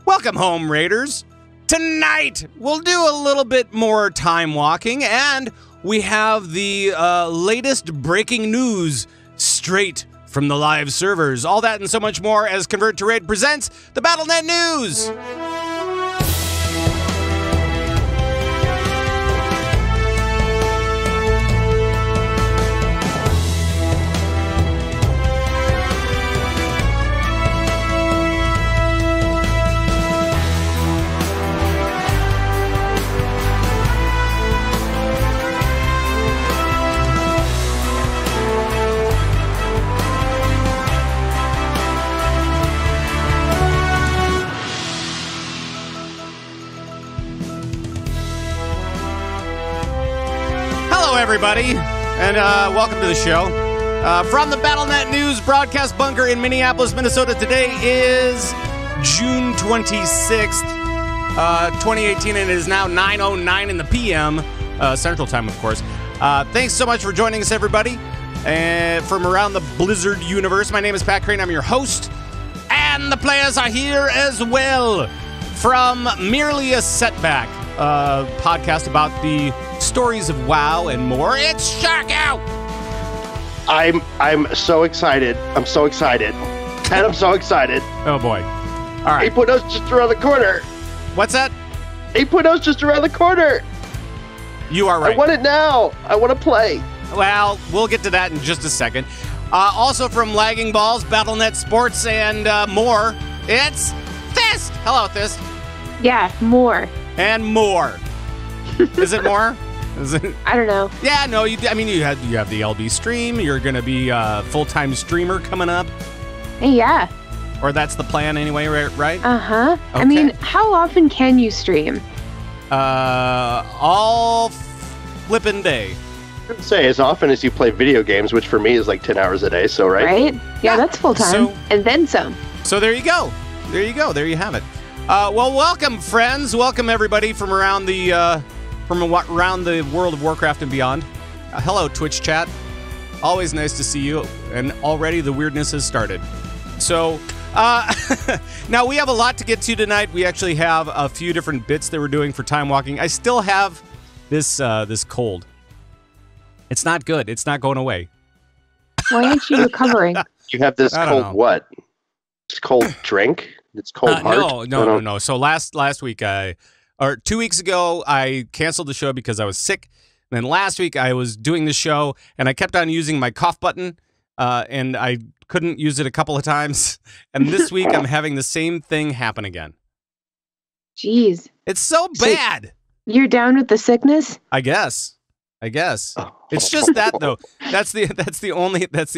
Welcome home, Raiders. Tonight, we'll do a little bit more time walking, and we have the latest breaking news straight from the live servers. All that and so much more as Convert to Raid presents the Battlenet News. Everybody, and welcome to the show. From the Battlenet News broadcast bunker in Minneapolis, Minnesota, today is June 26th, 2018, and it is now 9:09 in the p.m., Central Time, of course. Thanks so much for joining us, everybody, from around the Blizzard universe. My name is Pat Crane. I'm your host, and the players are here as well from Merely a Setback, podcast about the stories of WoW and more. It's Sharku! I'm so excited. I'm so excited. And I'm so excited. Oh boy. All right. 8.0's just around the corner. What's that? 8.0's just around the corner. You are right. I want it now. I want to play. Well, we'll get to that in just a second. Also from Lagging Balls, Battlenet Sports, and more, it's Thyst! Hello, Thyst. Yeah, more. And more. Is it more? Is it? I don't know. Yeah, no. You have the LB stream. You're going to be a full-time streamer coming up. Yeah. Or that's the plan anyway, right? Uh-huh. Okay. I mean, how often can you stream? All flippin' day. I would say as often as you play video games, which for me is like 10 hours a day, so right? Right? Yeah, that's full-time. So, and then some. So there you go. There you go. There you have it. Well, welcome, friends. Welcome, everybody, from around the World of Warcraft and beyond. Hello, Twitch chat. Always nice to see you. And already the weirdness has started. So, now we have a lot to get to tonight. We actually have a few different bits that we're doing for time walking. I still have this cold. It's not good. It's not going away. Why aren't you recovering? You have this cold what? It's cold drink? It's cold heart? No. So last week, or 2 weeks ago, I canceled the show because I was sick. And then last week, I was doing the show, and I kept on using my cough button, and I couldn't use it a couple of times. And this week, I'm having the same thing happen again. Jeez. It's so bad. You're down with the sickness? I guess. It's just that, though. That's the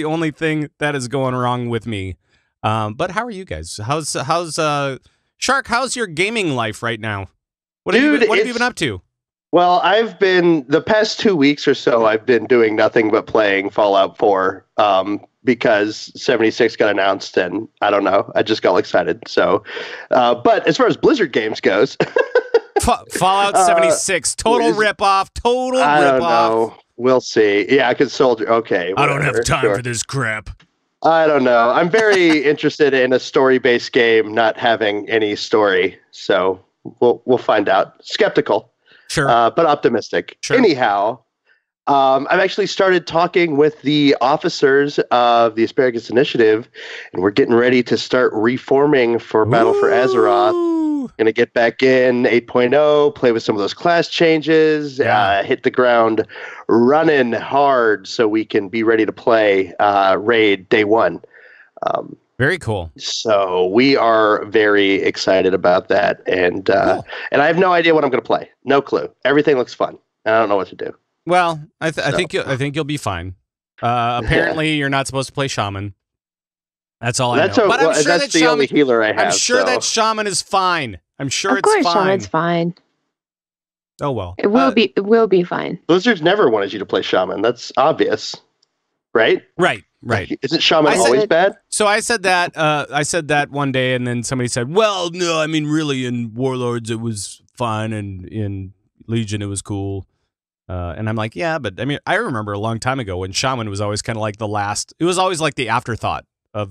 only thing that is going wrong with me. But how are you guys? How's Shark? How's your gaming life right now? What have you been up to? Well, I've been the past 2 weeks or so. I've been doing nothing but playing Fallout 4 because 76 got announced, and I don't know. I just got excited. So, but as far as Blizzard games goes, Fallout 76, total ripoff. I don't know. We'll see. Yeah, because Soldier. Okay, whatever. I don't have time for this crap. I don't know. I'm very interested in a story-based game not having any story, so we'll find out. Skeptical, sure, but optimistic. Sure. Anyhow, I've actually started talking with the officers of the Asparagus Initiative, and we're getting ready to start reforming for Battle for Azeroth. Going to get back in 8.0, play with some of those class changes, hit the ground running hard so we can be ready to play Raid Day 1. Very cool. So we are very excited about that, and cool. And I have no idea what I'm going to play. No clue. Everything looks fun, and I don't know what to do. Well, I think you'll be fine. Apparently, you're not supposed to play Shaman. That's all I know. But I'm sure that's the only healer I have. I'm sure that Shaman is fine. I'm sure it's fine. Of course, Shaman's fine. Oh well. It will be fine. Blizzard's never wanted you to play Shaman. That's obvious, right? Right. Isn't Shaman always bad? So I said that one day, and then somebody said, "Well, no, I mean, really, in Warlords it was fine, and in Legion it was cool." And I'm like, yeah, but I mean, I remember a long time ago when Shaman was always kind of like the last. It was always like the afterthought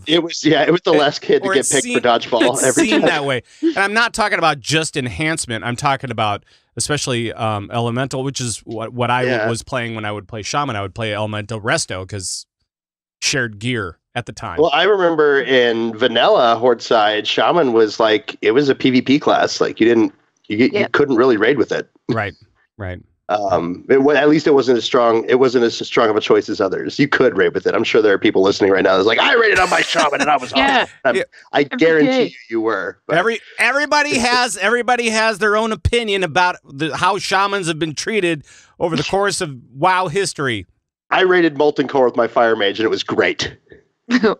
It was the last kid to get picked for dodgeball every time. That way. And I'm not talking about just enhancement. I'm talking about especially elemental, which is what I was playing when I would play shaman. I would play elemental resto because shared gear at the time. Well, I remember in vanilla horde side, shaman was like, it was a PvP class. Like you couldn't really raid with it. Right. At least it wasn't as strong. It wasn't as strong of a choice as others. You could raid with it. I'm sure there are people listening right now that's like, I raided on my shaman and I was awesome. I guarantee you were. But. Everybody has their own opinion about how shamans have been treated over the course of WoW history. I raided Molten Core with my Fire Mage and it was great.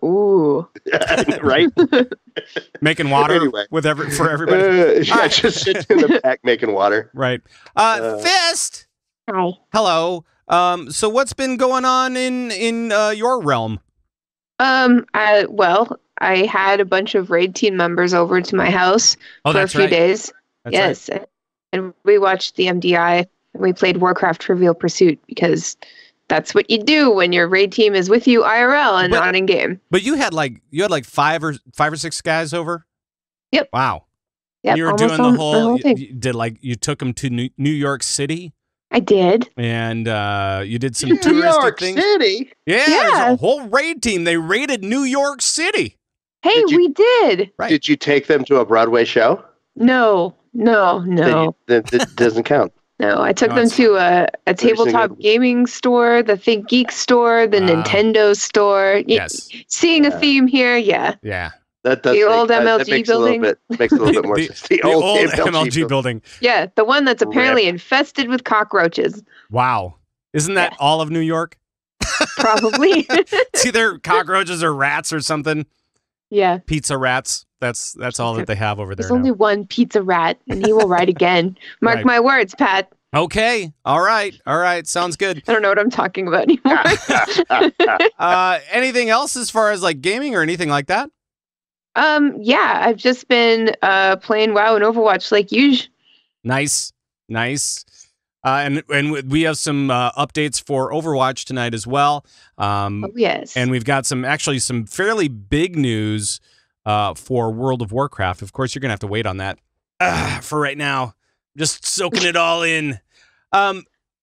Ooh. Right? Making water for everybody. Just sitting in the back making water. Right. Thyst. Hi. Hello. So what's been going on in your realm? I had a bunch of raid team members over to my house for a few days. That's right. And we watched the MDI and we played Warcraft Trivial Pursuit because that's what you do when your raid team is with you IRL and not in game. But you had like 5 or 6 guys over? Yep. Wow. Yep. And you were doing the whole thing. You took them to New York City? I did. And you did some touristic things? New York City? Yeah. There's a whole raid team. They raided New York City. Hey, we did. Right. Did you take them to a Broadway show? No. That doesn't count. No, I took them to a tabletop gaming store, the Think Geek store, the Nintendo store. Yes. Seeing a theme here, yeah. Yeah. That does the old MLG building. Makes a little bit more sense. The old MLG building. Yeah, the one that's apparently infested with cockroaches. Wow. Isn't that all of New York? Probably. It's either cockroaches or rats or something. Yeah. Pizza rats. That's all that they have over there. There's only one pizza rat, and he will ride again. Mark my words, Pat. Okay. All right. Sounds good. I don't know what I'm talking about anymore. Anything else as far as like gaming or anything like that? Yeah, I've just been playing WoW and Overwatch like usual. Nice. And we have some updates for Overwatch tonight as well. Yes. And we've got some fairly big news for World of Warcraft. Of course, you're going to have to wait on that for right now. Just soaking it all in.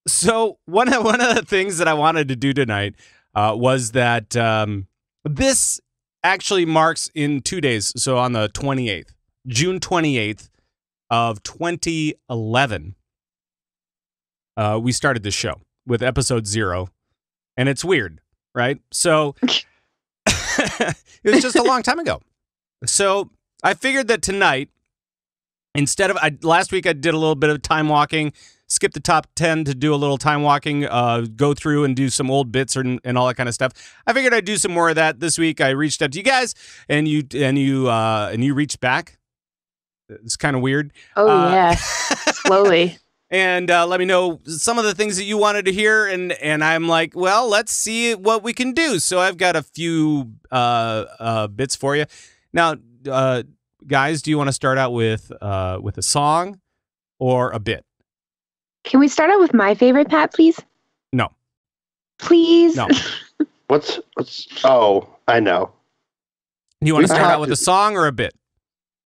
So one of the things that I wanted to do tonight was that this actually marks in 2 days. So on the 28th, June 28th of 2011, we started this show with episode 0. And it's weird, right? So it was just a long time ago. So I figured that tonight, instead of last week I did a little bit of time walking, skip the top 10 to do a little time walking, go through and do some old bits and all that kind of stuff. I figured I'd do some more of that this week. I reached out to you guys, and you reached back. It's kind of weird. Oh yeah, slowly. And let me know some of the things that you wanted to hear, and I'm like, well, let's see what we can do. So I've got a few bits for you. Now, guys, do you want to start out with a song or a bit? Can we start out with my favorite, Pat, please? No. Please? No. What's oh, I know. You want to start out with a song or a bit?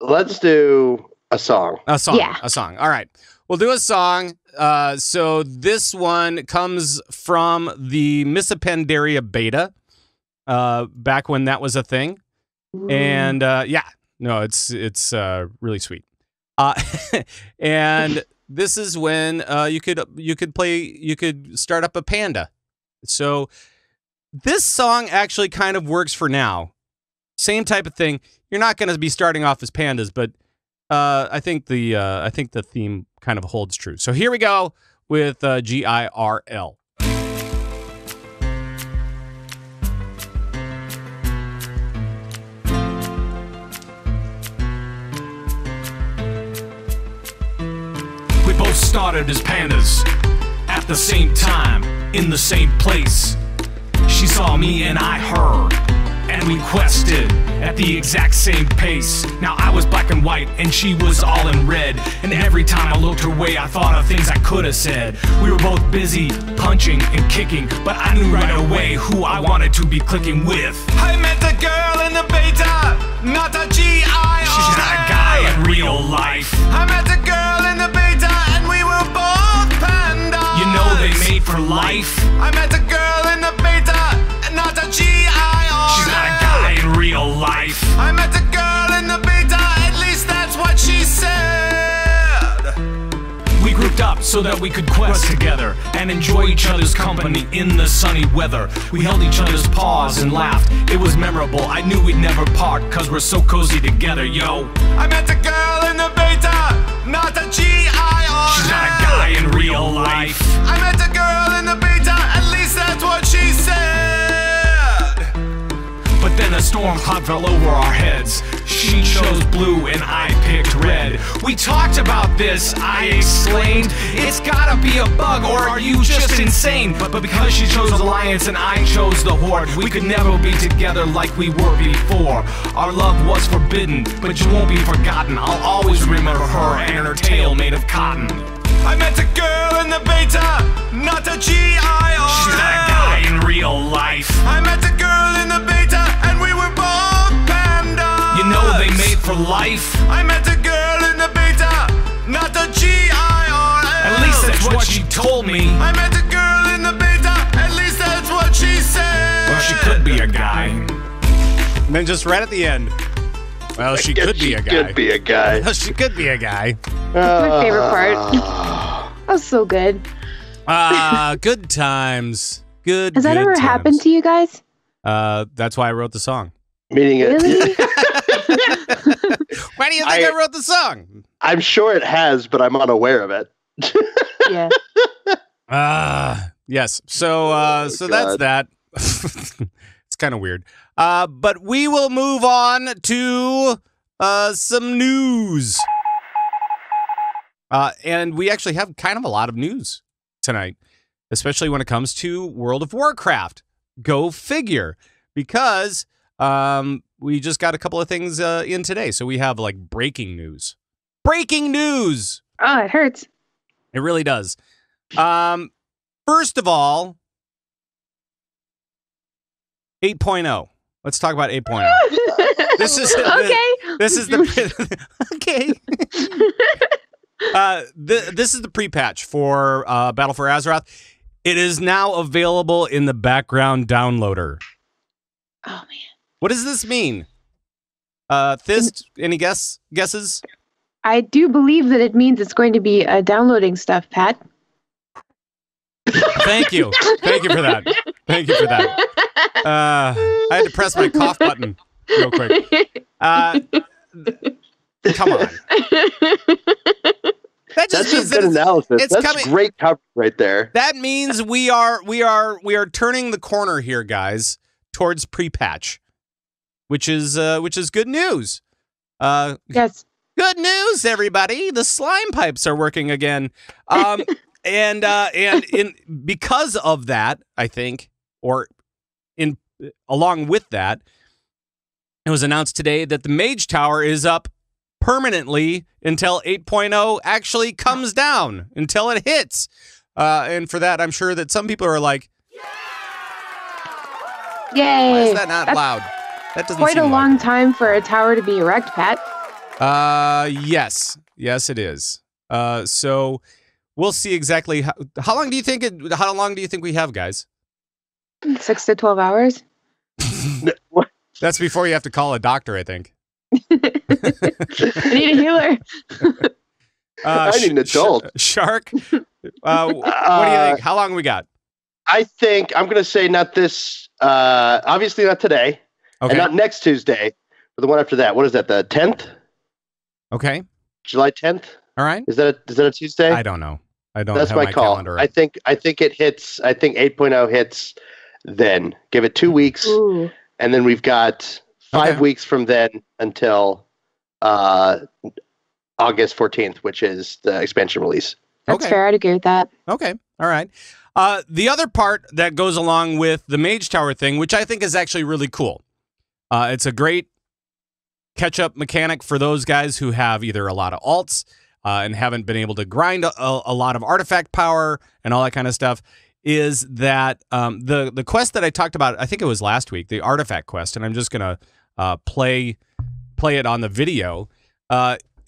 Let's do a song. A song. Yeah. A song. All right. We'll do a song. So this one comes from the Miss Pandaria beta, back when that was a thing. Ooh. And it's really sweet. And this is when you could start up a panda. So this song actually kind of works for now. Same type of thing. You're not going to be starting off as pandas, but I think the theme kind of holds true. So here we go with G.I.R.L. We both started as pandas at the same time, in the same place. She saw me and I her, and we quested at the exact same pace. Now I was black and white and she was all in red, and every time I looked her way I thought of things I could have said. We were both busy punching and kicking, but I knew right away who I wanted to be clicking with. I met a girl in the beta, not a G.I.R.L. She's not a guy in real life. I met a girl in the beta and we were both pandas. You know they made for life. I met a girl in the beta, not a G.I.R.L. She's not a guy in real life. I met a girl in the beta, at least that's what she said. We grouped up so that we could quest together and enjoy each other's company in the sunny weather. We held each other's paws and laughed. It was memorable. I knew we'd never part, cause we're so cozy together, yo. I met a girl in the beta, not a G.I.R.L. She's not a guy in real life. I met a girl in the beta, at least that's what she said. But then a storm cloud fell over our heads. She chose blue and I picked red. We talked about this, I explained. It's gotta be a bug, or are you just insane? But because she chose Alliance and I chose the Horde, we could never be together like we were before. Our love was forbidden, but you won't be forgotten. I'll always remember her and her tail made of cotton. I met a girl in the beta, not a G.I.R.L. She's not a guy in real life. I met a girl in the beta and we were both pandas. You know they made for life. I met a girl in the beta, not a G.I.R.L. At least that's what she told me. I met a girl in the beta, at least that's what she said. Well, she could be a guy. And then just right at the end, well, she could be a guy. Could be a guy. Well, she could be a guy. That's my favorite part. That was so good. Good times. Good. Has that ever happened to you guys? That's why I wrote the song. Meaning it. Really? Why do you think I wrote the song? I'm sure it has, but I'm unaware of it. Yeah. Yes. So that's that. It's kind of weird. But we will move on to some news. And we actually have kind of a lot of news tonight, especially when it comes to World of Warcraft. Go figure. Because we just got a couple of things in today. So we have like breaking news. Breaking news! Oh, it hurts. It really does. First of all, 8.0. Let's talk about 8.0. This is okay. This is the okay. This is the pre-patch for Battle for Azeroth. It is now available in the Background downloader. Oh man. What does this mean? Thyst, any guesses? I do believe that it means it's going to be downloading stuff, Pat. Thank you. Thank you for that. Thank you for that. I had to press my cough button real quick. Come on. That just That's a good analysis. That's coming. Great coverage right there. That means we are turning the corner here, guys, towards pre-patch, which is good news. Yes. Good news, everybody. The slime pipes are working again. And because of that, I think, along with that, it was announced today that the Mage Tower is up permanently until 8.0 actually comes down, until it hits. And for that, I'm sure that some people are like, yay! Why is that not loud? That doesn't quite seem a loud. long time for a tower to be erect, Pat. Yes, it is. So we'll see exactly how long do you think we have, guys? 6 to 12 hours. That's before you have to call a doctor, I think. I need a healer. I need an adult. Shark, what do you think? How long we got? I think I'm going to say not this, obviously not today, Okay. and not next Tuesday, but the one after that. What is that, the 10th? Okay. July 10th? All right. Is that a Tuesday? I don't know. I don't That's have my my call. calendar. I think it hits, I think 8.0 hits then. Give it 2 weeks, Ooh. and then we've got 5 weeks from then until August 14th, which is the expansion release. That's fair. I'd agree with that. Okay. All right. The other part that goes along with the Mage Tower thing, which I think is actually really cool. It's a great catch-up mechanic for those guys who have either a lot of alts and haven't been able to grind a lot of artifact power and all that kind of stuff, is that the quest that I talked about, I think it was last week, the artifact quest, and I'm just going to play it on the video,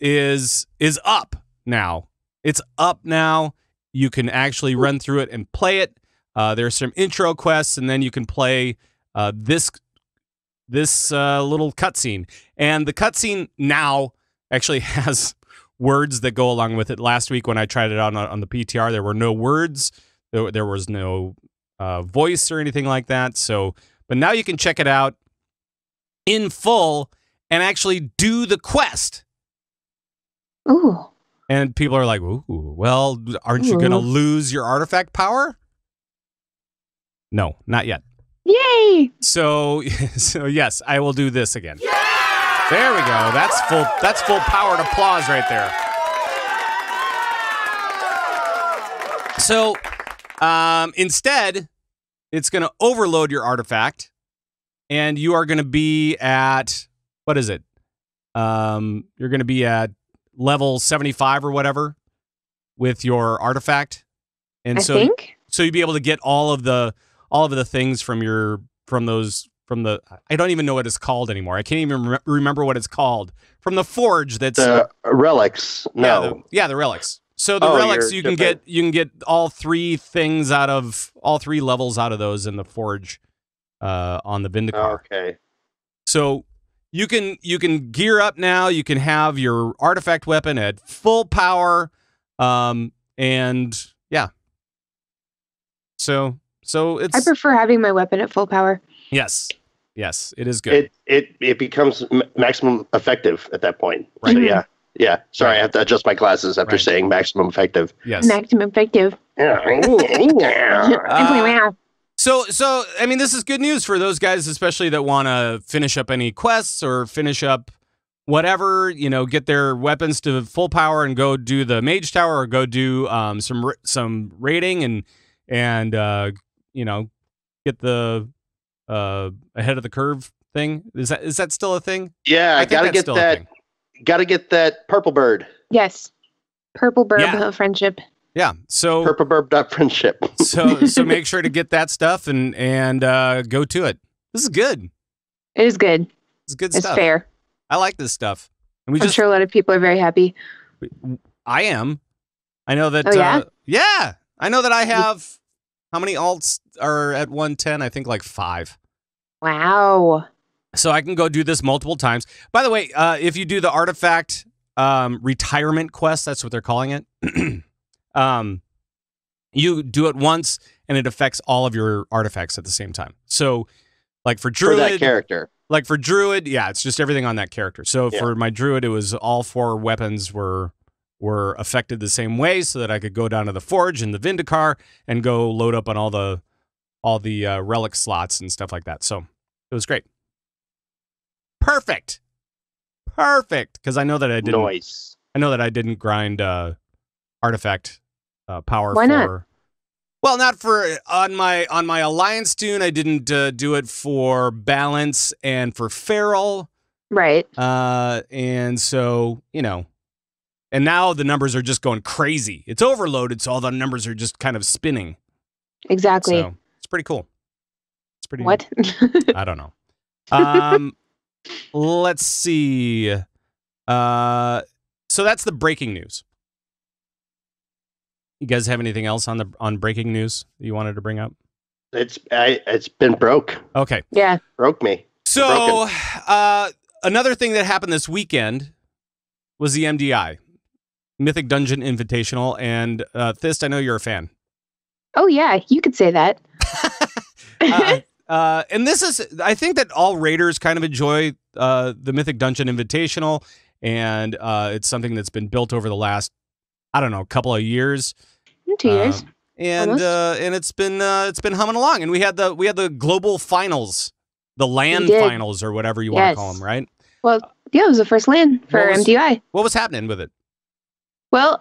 is up now. It's up now. You can actually run through it and play it. There's some intro quests, and then you can play this little cutscene. And the cutscene now actually has words that go along with it. Last week when I tried it out on the PTR, there were no words. There was no voice or anything like that. So, but now you can check it out in full and actually do the quest. Ooh. And people are like, ooh, well, aren't you going to lose your artifact power? No, not yet. Yay! So yes, I will do this again. Yeah! There we go. That's full powered applause right there. So instead, it's going to overload your artifact, and you are going to be at, what is it? You're going to be at level 75 or whatever with your artifact, and I think you'd be able to get all of the things from the I don't even know what it's called anymore. I can't even remember what it's called, from the forge. That's the relics. No, the relics. So the relics you can get all three things out of all three levels out of those in the forge on the Vindicar. Okay. So you can gear up now. You can have your artifact weapon at full power, and yeah. So it's. I prefer having my weapon at full power. Yes, it is good. It becomes maximum effective at that point. Right. So yeah. Sorry, I have to adjust my glasses after saying maximum effective. Yes. Maximum effective. So I mean, this is good news for those guys, especially that want to finish up any quests or finish up whatever, get their weapons to full power and go do the Mage Tower or go do some raiding and get the ahead of the curve thing. Is that still a thing? Yeah, I gotta get that. Gotta get that purple bird. Yes, purple bird friendship. Yeah, so purple bird friendship. so make sure to get that stuff and go to it. This is good. It is good. It's good stuff. It's fair. I like this stuff. And I'm sure a lot of people are very happy. I am. I know that. Oh, yeah? Yeah, I know that I have. How many alts are at 110? I think like 5. Wow. So I can go do this multiple times. By the way, if you do the artifact retirement quest, that's what they're calling it. You do it once, and it affects all of your artifacts at the same time. So, like for Druid, for that character. Like for Druid, yeah, it's just everything on that character. So for my Druid, it was all 4 weapons were affected the same way, so that I could go down to the Forge and the Vindicar and go load up on all the relic slots and stuff like that. So it was great. Perfect. Because I know that I didn't. Nice. I know that I didn't grind artifact power. Why not? Well, not for on my Alliance tune. I didn't do it for balance and for feral. Right. And so and now the numbers are just going crazy. It's overloaded, so all the numbers are just kind of spinning. Exactly. So it's pretty cool. It's pretty. What? I don't know. Let's see. So that's the breaking news. You guys have anything else on breaking news that you wanted to bring up? It's been broke. Okay. Yeah. Broke me. So another thing that happened this weekend was the MDI, Mythic Dungeon Invitational, and Thyst, I know you're a fan. Oh yeah, you could say that. And this is, I think that all raiders kind of enjoy the Mythic Dungeon Invitational, and it's something that's been built over the last, I don't know, couple of years. 2 years. And it's been humming along. And we had the global finals, the LAN finals, or whatever you want to call them, right? Well, yeah, it was the first LAN for MDI. What was happening with it? Well,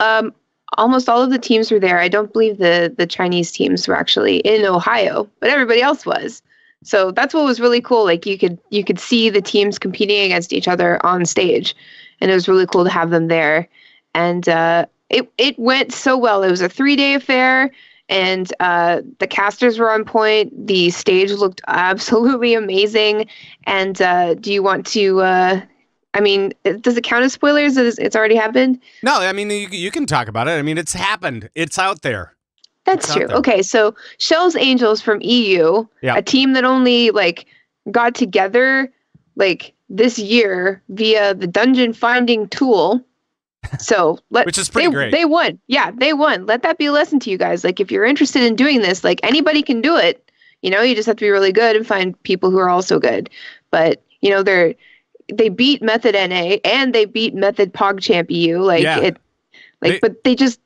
almost all of the teams were there. I don't believe the Chinese teams were actually in Ohio, but everybody else was. So that's what was really cool. Like you could see the teams competing against each other on stage, and it was really cool to have them there. And it went so well. It was a 3-day affair, and the casters were on point. The stage looked absolutely amazing. And do you want to? I mean, does it count as spoilers? It's already happened? No, I mean you can talk about it. I mean, it's happened. It's out there. That's true. Okay, so Shells Angels from EU, a team that only like got together like this year via the dungeon finding tool. So which is pretty great. They won. Yeah, they won. Let that be a lesson to you guys. Like if you're interested in doing this, like anybody can do it. You know, you just have to be really good and find people who are also good. But you know, they beat Method NA and they beat Method PogChamp EU. But they just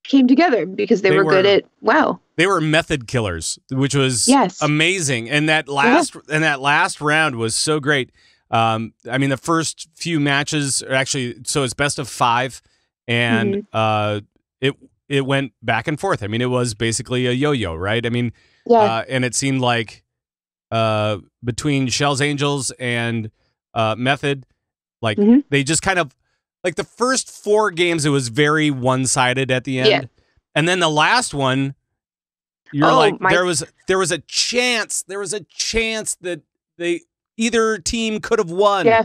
came together because they were good at WoW. They were method killers, which was amazing. And that last round was so great. I mean, the first few matches are actually, so it's best of 5, and it went back and forth. I mean, it was basically a yo-yo, right? I mean, and it seemed like between Shells Angels and Method, like they just kind of, like the first 4 games, it was very one-sided at the end. Yeah. And then the last one, there was a chance that either team could have won. Yeah.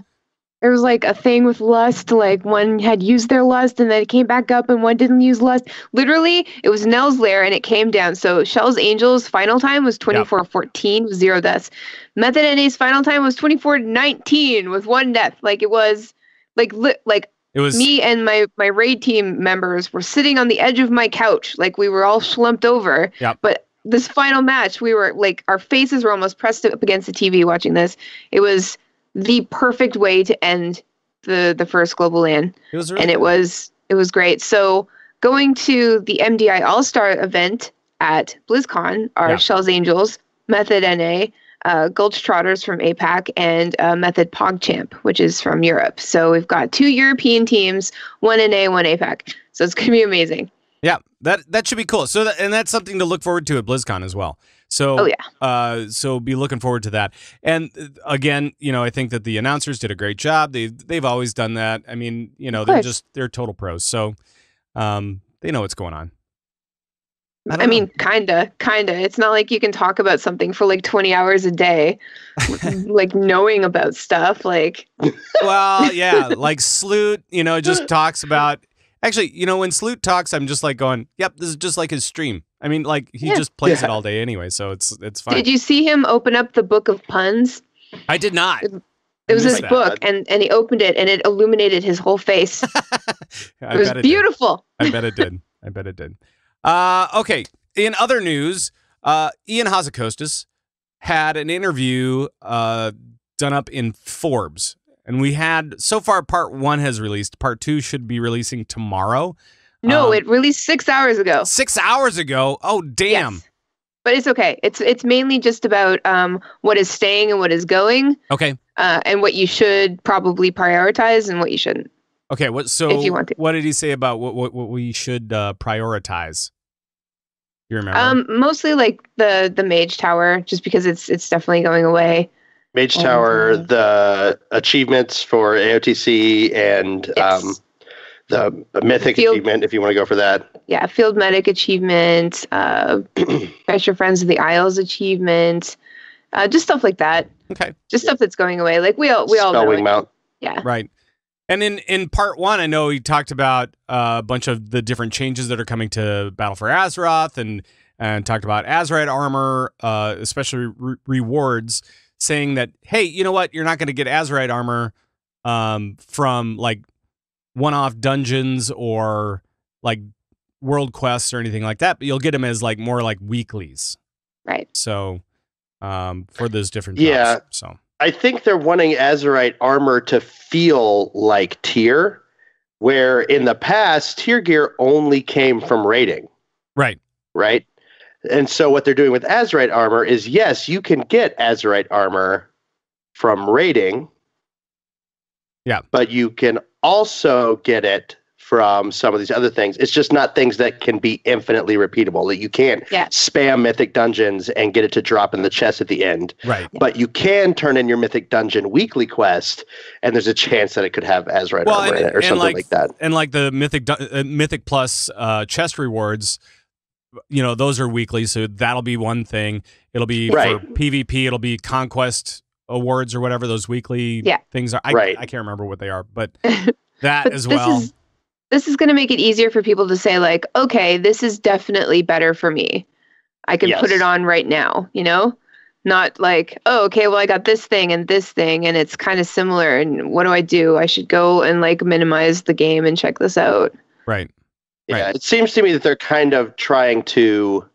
There was like a thing with lust, like one had used their lust and then it came back up and one didn't use lust. Literally, it was Nell's Lair and it came down. So Shells Angels' final time was 24-14 with 0 deaths. Method NA's final time was 24-19 with 1 death. Like it was it was me and my raid team members were sitting on the edge of my couch. Like we were all slumped over. Yep. But this final match, we were like, our faces were almost pressed up against the TV watching this. It was the perfect way to end the first global LAN. It was really it was great. So going to the MDI All-Star event at BlizzCon are Shells Angels, Method NA, Gulch Trotters from APAC, and Method PogChamp, which is from Europe. So we've got 2 European teams, 1 NA, 1 APAC. So it's going to be amazing. Yeah, that should be cool. So and that's something to look forward to at BlizzCon as well. So so be looking forward to that. And again, you know, I think that the announcers did a great job. They've always done that. I mean, you know, they're total pros. So they know what's going on. I mean, kinda. It's not like you can talk about something for like 20 hours a day, like knowing about stuff. Like, well, yeah, like Sloot, you know, just talks about. Actually, you know, when Sloot talks, I'm just like going, "Yep, this is just like his stream." I mean, like he just plays it all day anyway, so it's fine. Did you see him open up the book of puns? I did not. It was his book, and he opened it, and it illuminated his whole face. It was beautiful. I bet it did. Okay, in other news, Ian Hazzikostas had an interview done up in Forbes. And we had, so far, part 1 has released. Part 2 should be releasing tomorrow. No, it released 6 hours ago. 6 hours ago? Oh, damn. Yes. But it's okay. It's mainly just about what is staying and what is going. Okay. And what you should probably prioritize and what you shouldn't. Okay, if you want to. What did he say about what we should prioritize? You remember? Mostly like the Mage Tower, just because it's definitely going away. Mage Tower, the achievements for AOTC, and the Mythic achievement, if you want to go for that. Yeah, Field Medic achievement, Best Friends of the Isles achievement, just stuff like that. Okay. Just stuff that's going away. Like we all know. Spellwing Mount. Yeah. Right. And in part 1, I know he talked about a bunch of the different changes that are coming to Battle for Azeroth, and talked about Azerite armor, especially rewards, saying that, hey, you know what? You're not going to get Azerite armor from like one-off dungeons or like world quests or anything like that, but you'll get them as like more like weeklies. Right. So for those different drops. So I think they're wanting Azerite armor to feel like tier, where in the past tier gear only came from raiding. Right. Right. And so what they're doing with Azerite armor is, yes, you can get Azerite armor from raiding. Yeah. But you can also get it from some of these other things. It's just not things that can be infinitely repeatable. That you can't spam mythic dungeons and get it to drop in the chest at the end. Right. But you can turn in your mythic dungeon weekly quest, and there's a chance that it could have Azurite armor in it or something like that. And like the Mythic Plus chest rewards, you know, those are weekly, so that'll be one thing. It'll be for PvP. It'll be Conquest awards or whatever those weekly things are. I can't remember what they are, but that as well. This is going to make it easier for people to say, like, okay, this is definitely better for me. I can put it on right now, you know? Not like, oh, okay, well, I got this thing, and it's kind of similar, and what do I do? I should go and, like, minimize the game and check this out. Right. Yeah, it seems to me that they're kind of trying to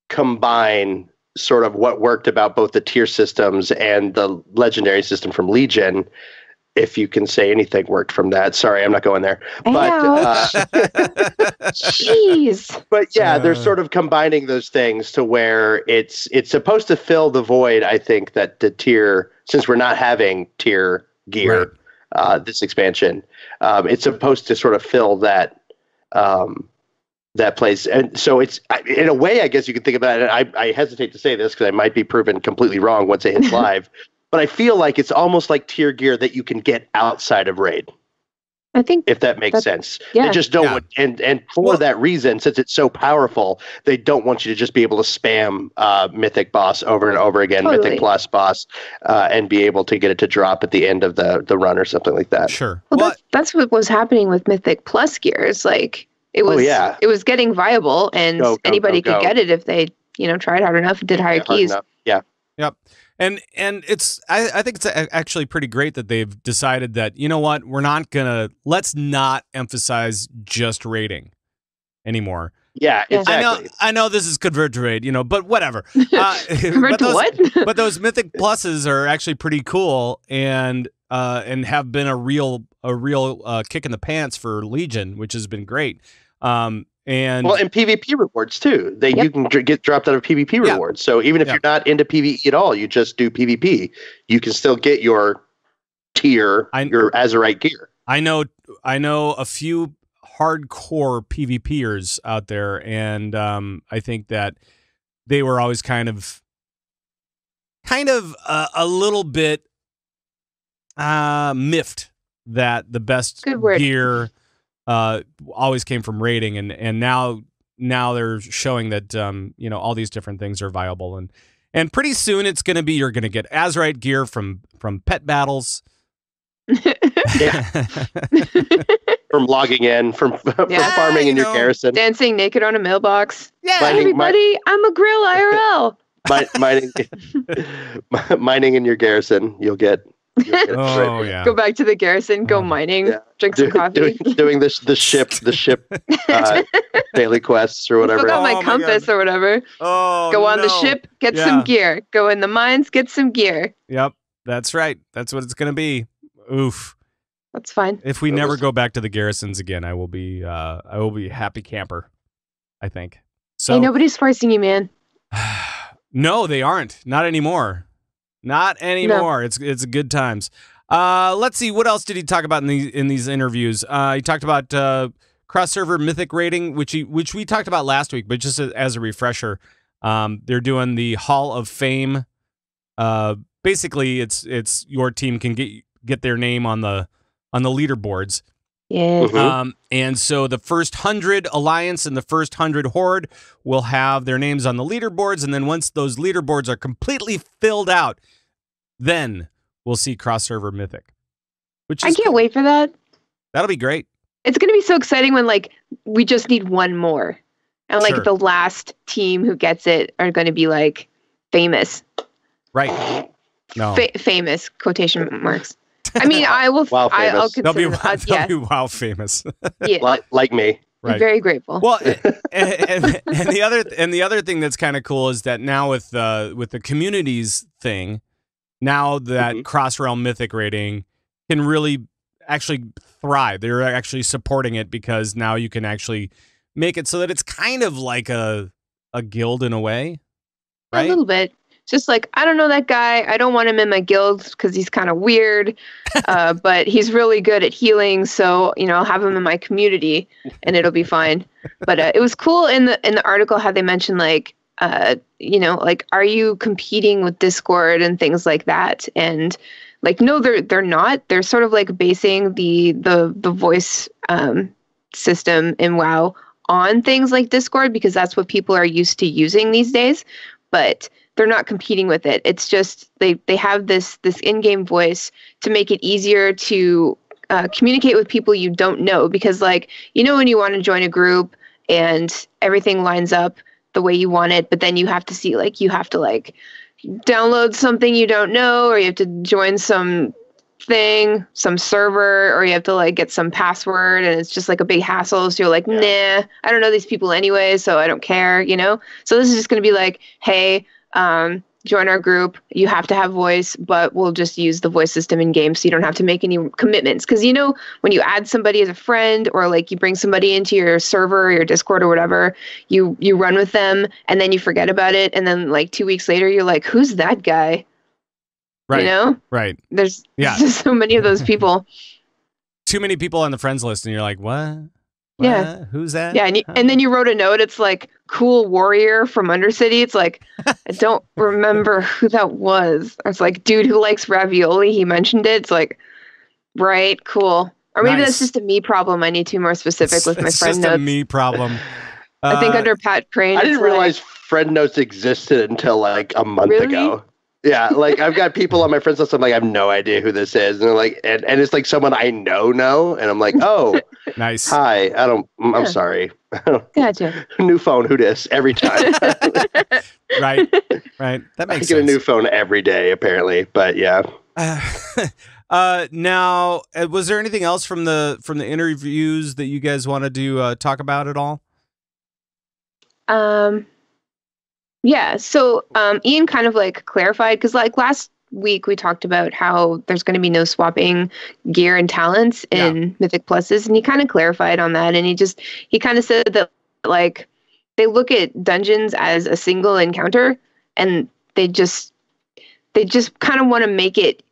combine sort of what worked about both the tier systems and the legendary system from Legion. If you can say anything worked from that. Sorry, I'm not going there. But jeez. But yeah, they're sort of combining those things to where it's supposed to fill the void, I think, that the tier, since we're not having tier gear this expansion, it's supposed to sort of fill that that place. And so it's, in a way, I guess you could think about it. I hesitate to say this because I might be proven completely wrong once it hits live. But I feel like it's almost like tier gear that you can get outside of Raid. I think, if that makes sense. Yeah. They just don't want, and for that reason, since it's so powerful, they don't want you to just be able to spam Mythic boss over and over again, Mythic Plus boss, and be able to get it to drop at the end of the run or something like that. Sure. Well, that's what was happening with Mythic Plus gears. Like it was getting viable, and anybody could get it if they tried hard enough and did higher keys. Yeah. Yep. And it's I think it's actually pretty great that they've decided that, you know what, let's not emphasize just rating anymore. Yeah, exactly. I know this is Convert to Raid, but whatever. Convert to what? But those Mythic Pluses are actually pretty cool and have been a real kick in the pants for Legion, which has been great. And PvP rewards too. You can get dropped out of PvP rewards. So even if you're not into PvE at all, you just do PvP, you can still get your tier, your Azurite gear. I know a few hardcore PvPers out there, and I think that they were always kind of a little bit miffed that the best gear always came from raiding, and now they're showing that all these different things are viable, and pretty soon it's going to be, you're going to get Azurite gear from pet battles, from logging in, from farming in your garrison, dancing naked on a mailbox. Yeah, everybody, I'm a grill IRL. Mining in your garrison, you'll get. Go back to the garrison, go mining, drink some coffee. Doing the ship daily quests or whatever. Forgot my compass or whatever. Go on the ship, get some gear. Go in the mines, get some gear. Yep, that's right. That's what it's going to be. Oof. That's fine. If we never go back to the garrisons again, I will be a happy camper, I think. So hey, nobody's forcing you, man. No, they aren't. Not anymore. Not anymore. No. It's good times. Let's see. What else did he talk about in these interviews? He talked about cross-server mythic rating, which we talked about last week, but just as a refresher, they're doing the Hall of Fame. Basically, it's your team can get their name on the leaderboards. Yeah. Mm-hmm. And so the first 100 Alliance and the first 100 Horde will have their names on the leaderboards, and then once those leaderboards are completely filled out, then we'll see cross-server Mythic. I can't wait for that. That'll be great. It's going to be so exciting when, like, we just need one more. And, like, the last team who gets it are going to be, like, famous. Right. No. Famous, quotation marks. I mean, I will. Wow, I'll consider. They'll be wow famous. Yeah, like me. Right. I'm very grateful. Well, and the other thing that's kind of cool is that now with the communities thing, now that cross-realm mythic rating can really actually thrive. They're actually supporting it because now you can actually make it so that it's kind of like a guild in a way, right? A little bit. just like, I don't know that guy. I don't want him in my guild because he's kind of weird, but he's really good at healing. So, I'll have him in my community and it'll be fine. But it was cool in the article how they mentioned like, like, are you competing with Discord and things like that? And like, no, they're not. They're sort of like basing the voice system in WoW on things like Discord because that's what people are used to using these days. But they're not competing with it. It's just they have this in-game voice to make it easier to communicate with people you don't know. Because like, when you want to join a group and everything lines up the way you want it, but then you have to see like you have to like download something you don't know, or you have to join some server, or you have to like get some password, and it's just like a big hassle. So you're like, nah, I don't know these people anyway, so I don't care, So this is just going to be like, hey, join our group. You have to have voice, but we'll just use the voice system in game, so you don't have to make any commitments. Because when you add somebody as a friend, or like you bring somebody into your server or your Discord or whatever, you run with them and then you forget about it, and then like 2 weeks later you're like, who's that guy? Right. Right. There's just so many of those people. Too many people on the friends list, and you're like, what? Yeah. Who's that? Yeah, and then you wrote a note. It's like, cool warrior from Undercity. It's like, I don't remember who that was. It's like, dude who likes ravioli. He mentioned it. It's like, right, cool. Or maybe that's just a me problem. I need to be more specific with my friend notes. It's just a me problem. I think under Pat Crane. I didn't realize friend notes existed until like a month ago. Yeah, like I've got people on my friends list. I'm like, I have no idea who this is, and they're like, and it's like someone I know, and I'm like, oh, nice. Hi, I'm sorry. Gotcha. New phone, who dis? Every time. Right. That makes sense. I get a new phone every day, apparently, but yeah. Now, was there anything else from the interviews that you guys wanted to talk about at all? Yeah, so Ian kind of like clarified, because like last week we talked about how there's going to be no swapping gear and talents in Mythic Pluses, and he kind of clarified on that, and he kind of said that like they look at dungeons as a single encounter, and they just kind of want to make it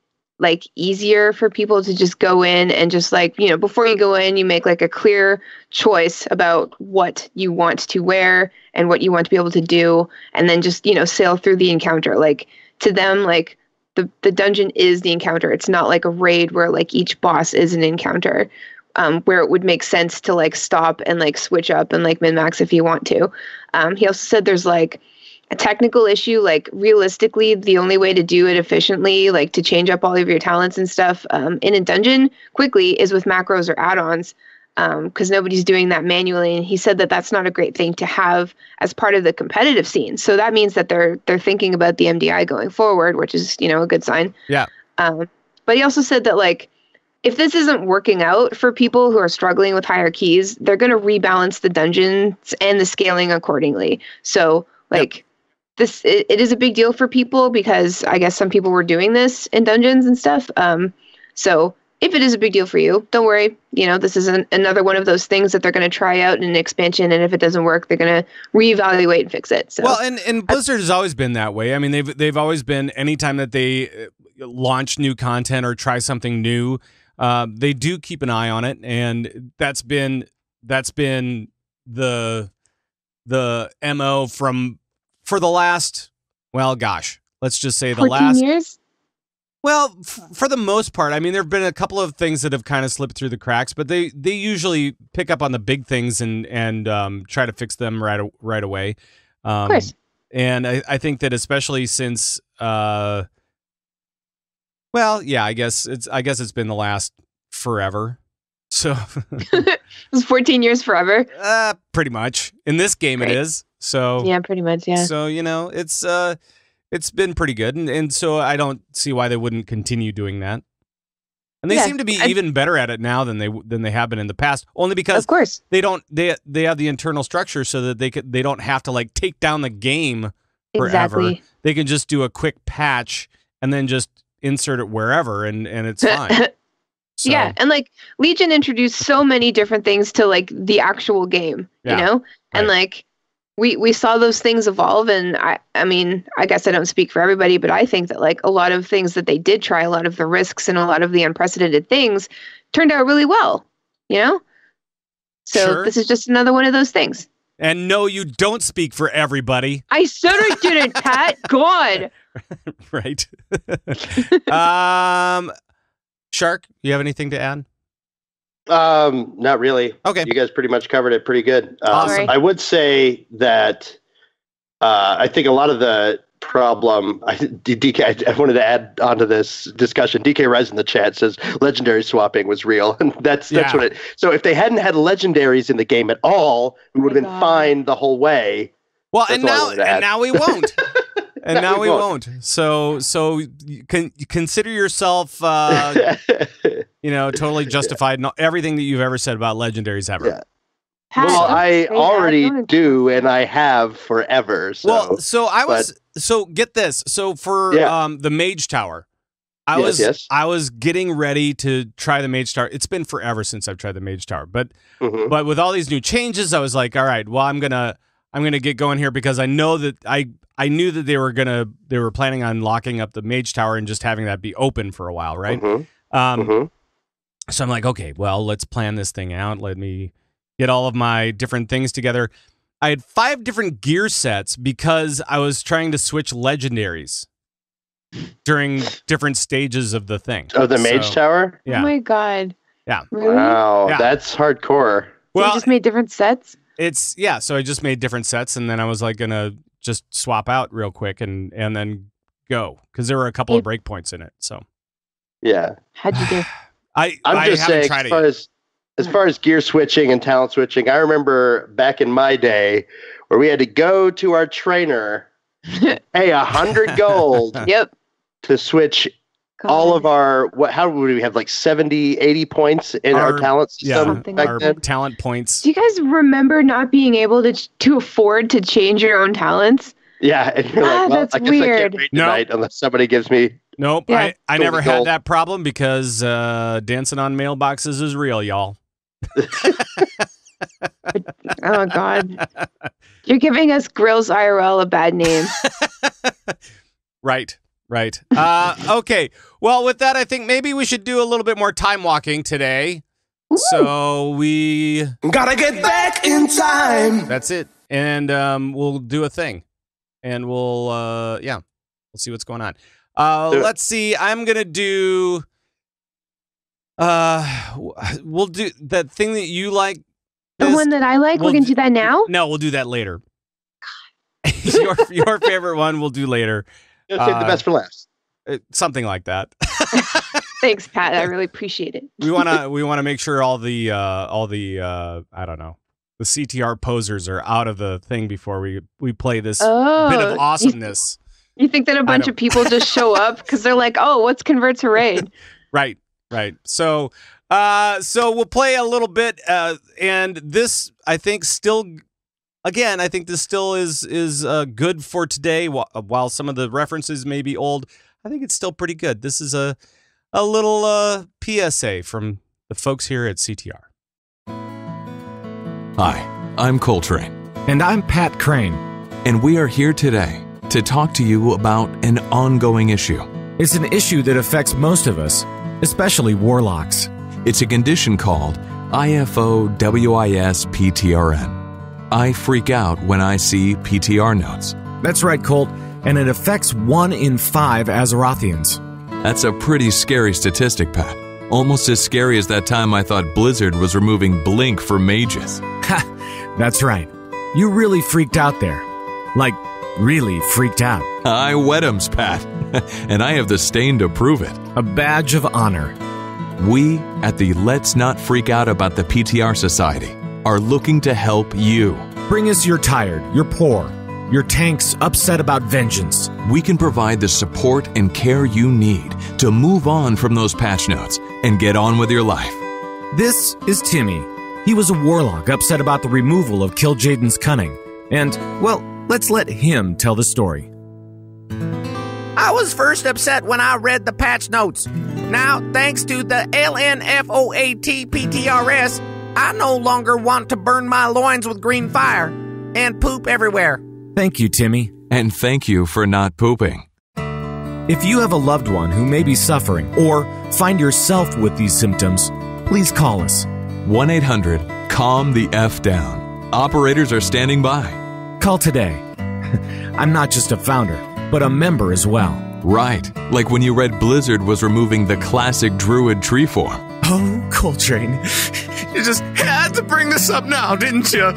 like easier for people to just go in and just like, before you go in, you make like a clear choice about what you want to wear and what you want to be able to do. And then just, sail through the encounter. Like to them, like the dungeon is the encounter. It's not like a raid where like each boss is an encounter, where it would make sense to like stop and like switch up and like min-max if you want to. He also said there's like a technical issue, like realistically, the only way to do it efficiently, like to change up all of your talents and stuff in a dungeon quickly is with macros or add-ons, because nobody's doing that manually. And he said that that's not a great thing to have as part of the competitive scene. So that means that they're thinking about the MDI going forward, which is, a good sign. Yeah. But he also said that like, if this isn't working out for people who are struggling with higher keys, they're going to rebalance the dungeons and the scaling accordingly. So like, it is a big deal for people because I guess some people were doing this in dungeons and stuff. So if it is a big deal for you, don't worry. This is another one of those things that they're going to try out in an expansion, and if it doesn't work, they're going to reevaluate and fix it. So, well, and Blizzard has always been that way. I mean, they've always been, anytime that they launch new content or try something new, they do keep an eye on it, and that's been the MO for the last, well, gosh, let's just say the 14 last years? Well, for the most part. I mean, there have been a couple of things that have kind of slipped through the cracks, but they usually pick up on the big things and try to fix them right away. Of course. And I think that especially since, well, yeah, I guess it's been the last forever. So it was 14 years forever. Pretty much. In this game, It is. So yeah, pretty much. Yeah. So it's been pretty good, and so I don't see why they wouldn't continue doing that. And they seem to be even better at it now than they have been in the past. Only because, of course, they have the internal structure so that they don't have to like take down the game forever. Exactly. They can just do a quick patch and then just insert it wherever, and it's fine. So. Yeah, and like Legion introduced so many different things to like the actual game, and like we saw those things evolve, and I mean, I guess I don't speak for everybody, but I think that like a lot of things that they did try, a lot of the risks and a lot of the unprecedented things turned out really well, you know? So This is just another one of those things. And no, you don't speak for everybody. I said I didn't, Pat. God. Right. Shark, you have anything to add? Not really. Okay. You guys pretty much covered it pretty good. Awesome. I would say that I think a lot of the problem, DK, I wanted to add onto this discussion. DK Rise in the chat says legendary swapping was real. And that's what it, so if they hadn't had legendaries in the game at all, we would have been fine the whole way. Well, and now we won't. And now we won't. So you can consider yourself, totally justified in everything that you've ever said about legendaries ever. Yeah. Well, I already do, and I have forever. So. Well, so get this. So for the Mage Tower, I was getting ready to try the Mage Tower. It's been forever since I've tried the Mage Tower, but with all these new changes, I was like, all right, well, I'm gonna get going here because I know that I knew that they were planning on locking up the Mage Tower and just having that be open for a while, right? So I'm like, okay, well, let's plan this thing out. Let me get all of my different things together. I had 5 different gear sets because I was trying to switch legendaries during different stages of the thing. Oh, the Mage Tower? Yeah. Oh my God. Yeah. Really? Wow, that's hardcore. Well, you just made different sets? So I just made different sets, and then I was like gonna just swap out real quick and then go because there were a couple of breakpoints in it. So yeah, how'd you do? I'm just saying, as far as gear switching and talent switching, I remember back in my day where we had to go to our trainer, pay 100 gold, to switch. All of our, how would we have, like 70, 80 points in our talent system back then? Talent points. Do you guys remember not being able to afford to change your own talents? Yeah, and you're like, well, that's I guess weird. I can't wait tonight unless somebody gives me... Nope, I never had that problem because dancing on mailboxes is real, y'all. Oh, God. You're giving us Grills IRL a bad name. Right. Okay. Well, with that, I think maybe we should do a little bit more time walking today. Ooh. So we gotta get back in time. That's it. And we'll do a thing. And we'll see what's going on. Let's see. I'm gonna do we'll do that thing that you like. The one that I like? We're gonna do that now? No, we'll do that later. your favorite one we'll do later. Save the best for last. Something like that. Thanks, Pat. I really appreciate it. we wanna make sure all the I don't know, the CTR posers are out of the thing before we play this bit of awesomeness. You think that a bunch of people just show up because they're like, oh, what's convert to raid? Right. So we'll play a little bit, and this I think still. Again, I think this still is good for today. While some of the references may be old, I think it's still pretty good. This is a little PSA from the folks here at CTR. Hi, I'm Coltrane. And I'm Pat Crane. And we are here today to talk to you about an ongoing issue. It's an issue that affects most of us, especially warlocks. It's a condition called IFOWIS-PTRN. I freak out when I see PTR notes. That's right, Colt, and it affects 1 in 5 Azerothians. That's a pretty scary statistic, Pat. Almost as scary as that time I thought Blizzard was removing Blink for mages. Ha! That's right. You really freaked out there. Like, really freaked out. I wet 'ems, Pat. And I have the stain to prove it. A badge of honor. We at the Let's Not Freak Out About the PTR Society are looking to help you. Bring us your tired, your poor, your tanks upset about vengeance. We can provide the support and care you need to move on from those patch notes and get on with your life. This is Timmy. He was a warlock upset about the removal of Kil'jaeden's cunning. And, well, let's let him tell the story. I was first upset when I read the patch notes. Now, thanks to the LNFOAT PTRS, I no longer want to burn my loins with green fire. and poop everywhere. Thank you, Timmy. And thank you for not pooping. If you have a loved one who may be suffering or find yourself with these symptoms, please call us. 1-800-CALM-THE-F-DOWN. Operators are standing by. Call today. I'm not just a founder, but a member as well. Right, like when you read Blizzard was removing the classic Druid tree form. Oh, Coltrane, you just had to bring this up now, didn't you? Call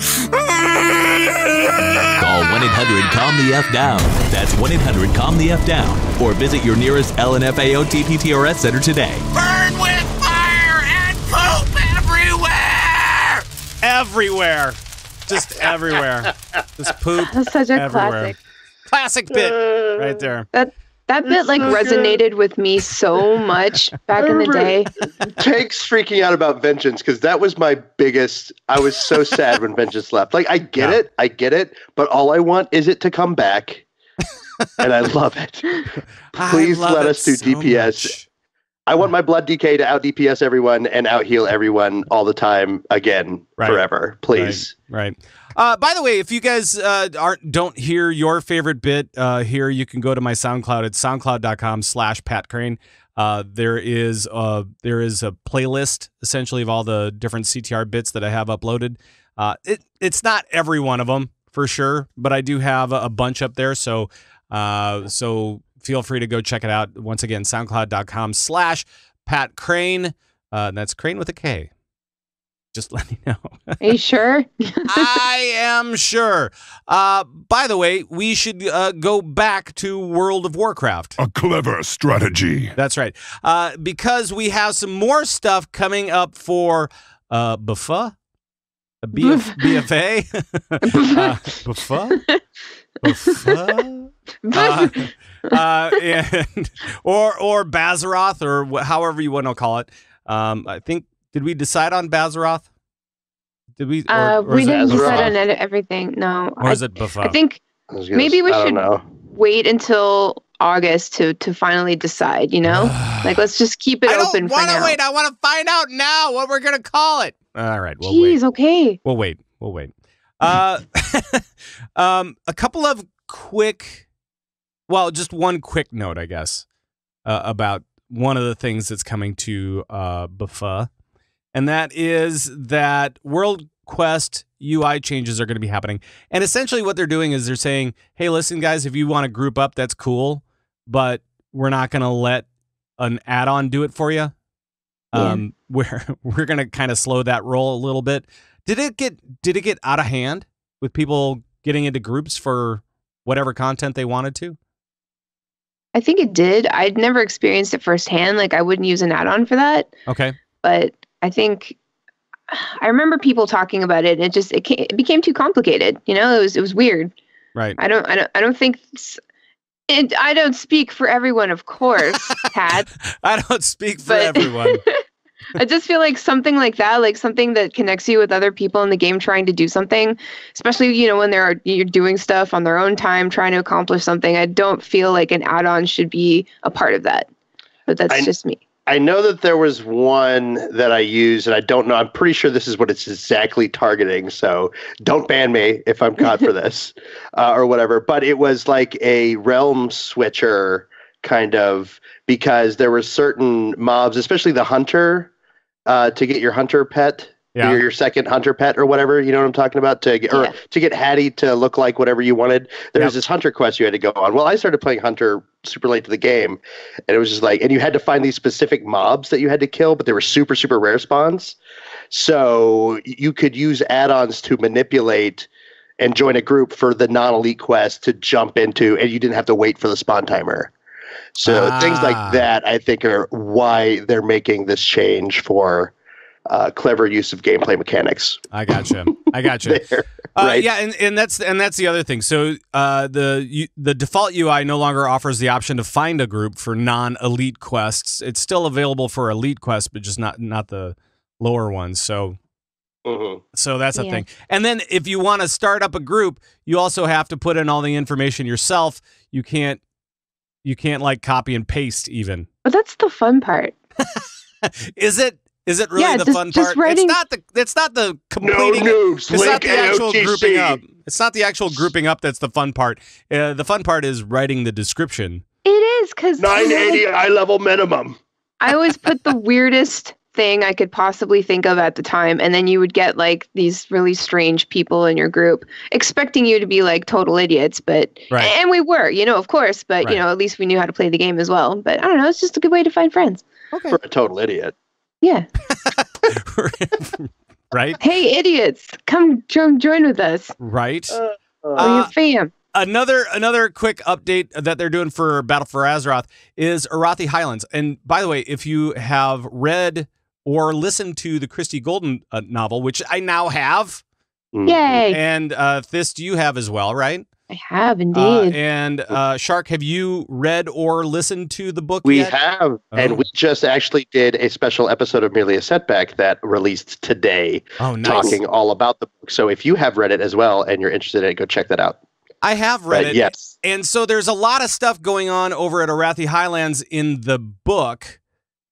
1-800-CALM-THE-F-DOWN. That's 1-800-CALM-THE-F-DOWN. Or visit your nearest LNFAO TPTRS center today. Burn with fire and poop everywhere! Everywhere. Just everywhere. Just poop. That's such a everywhere. Classic bit right there. That bit resonated with me so much back in the day. Tank's freaking out about Vengeance because that was my biggest. I was so sad when Vengeance left. I get it, but all I want is it to come back, and I love it. Please let us do DPS. Much. I want my blood DK to out DPS everyone and out heal everyone all the time again forever. Please. Right. By the way, if you guys don't hear your favorite bit here, you can go to my SoundCloud at soundcloud.com/PatCrane. There is a playlist essentially of all the different CTR bits that I have uploaded. It's not every one of them for sure, but I do have a bunch up there. So feel free to go check it out. Once again, soundcloud.com/PatCrane. That's Crane with a K. Just let me know. Are you sure? I am sure. By the way, we should go back to World of Warcraft. A clever strategy. That's right. Because we have some more stuff coming up for BFA? BFA? BFA? BFA? Or Bazaroth, or however you want to call it. I think. Did we decide on Bazaroth? Did we? We didn't decide on everything. No. Or is it Buffa? I think maybe we should wait until August to finally decide. Let's just keep it open for now. I don't want to wait. I want to find out now what we're gonna call it. All right. We'll wait. Okay. We'll wait. A couple of just one quick note, I guess, about one of the things that's coming to Buffa. And that is that World Quest UI changes are going to be happening. And essentially what they're doing is they're saying, hey, listen, guys, if you want to group up, that's cool. But we're not going to let an add-on do it for you. We're going to kind of slow that roll a little bit. Did it get out of hand with people getting into groups for whatever content they wanted to? I think it did. I'd never experienced it firsthand. I wouldn't use an add-on for that. Okay. But I think I remember people talking about it. It became too complicated. It was weird. Right. I don't think. I don't speak for everyone, of course, Pat. I don't speak for everyone. I just feel like something like that, like something that connects you with other people in the game trying to do something, especially, when you're doing stuff on their own time, trying to accomplish something. I don't feel like an add-on should be a part of that. But that's just me. I know that there was one that I used, and I don't know. I'm pretty sure this is what it's exactly targeting. So don't ban me if I'm caught for this or whatever. But it was like a realm switcher kind of, because there were certain mobs, especially the hunter, to get your hunter pet, your second hunter pet or whatever. You know what I'm talking about? To get Hattie to look like whatever you wanted. There was this hunter quest you had to go on. Well, I started playing hunter super late to the game, and it was just and you had to find these specific mobs that you had to kill, but they were super, super rare spawns. So you could use add-ons to manipulate and join a group for the non-elite quest to jump into, and you didn't have to wait for the spawn timer. So things like that, I think, are why they're making this change for clever use of gameplay mechanics. I gotcha. There, right? Yeah, and that's the other thing. So the default UI no longer offers the option to find a group for non-elite quests. It's still available for elite quests, but just not the lower ones. So. So that's a thing. And then if you want to start up a group, you also have to put in all the information yourself. You can't copy and paste even. But that's the fun part. Is it really the fun part? Writing... It's not the completing. No noobs. It's not the actual grouping up. It's not the actual grouping up that's the fun part. The fun part is writing the description. It is, because 980 eye level minimum. I always put the weirdest thing I could possibly think of at the time, and then you would get like these really strange people in your group expecting you to be like total idiots, but and we were, of course, but at least we knew how to play the game as well. But I don't know, it's just a good way to find friends. Okay. For a total idiot. Yeah. Right? Hey, idiots, come join with us. Right. We're your fam. Another quick update that they're doing for Battle for Azeroth is Arathi Highlands. And by the way, if you have read or listened to the Christie Golden novel, which I now have. Yay. And Thyst, you have as well, right? I have indeed. And Shark, have you read or listened to the book We yet? have. And we just actually did a special episode of Merely a Setback that released today. Oh, nice. Talking all about the book. So if you have read it as well and you're interested in it, go check that out. I have read it. Yes. And so there's a lot of stuff going on over at Arathi Highlands in the book.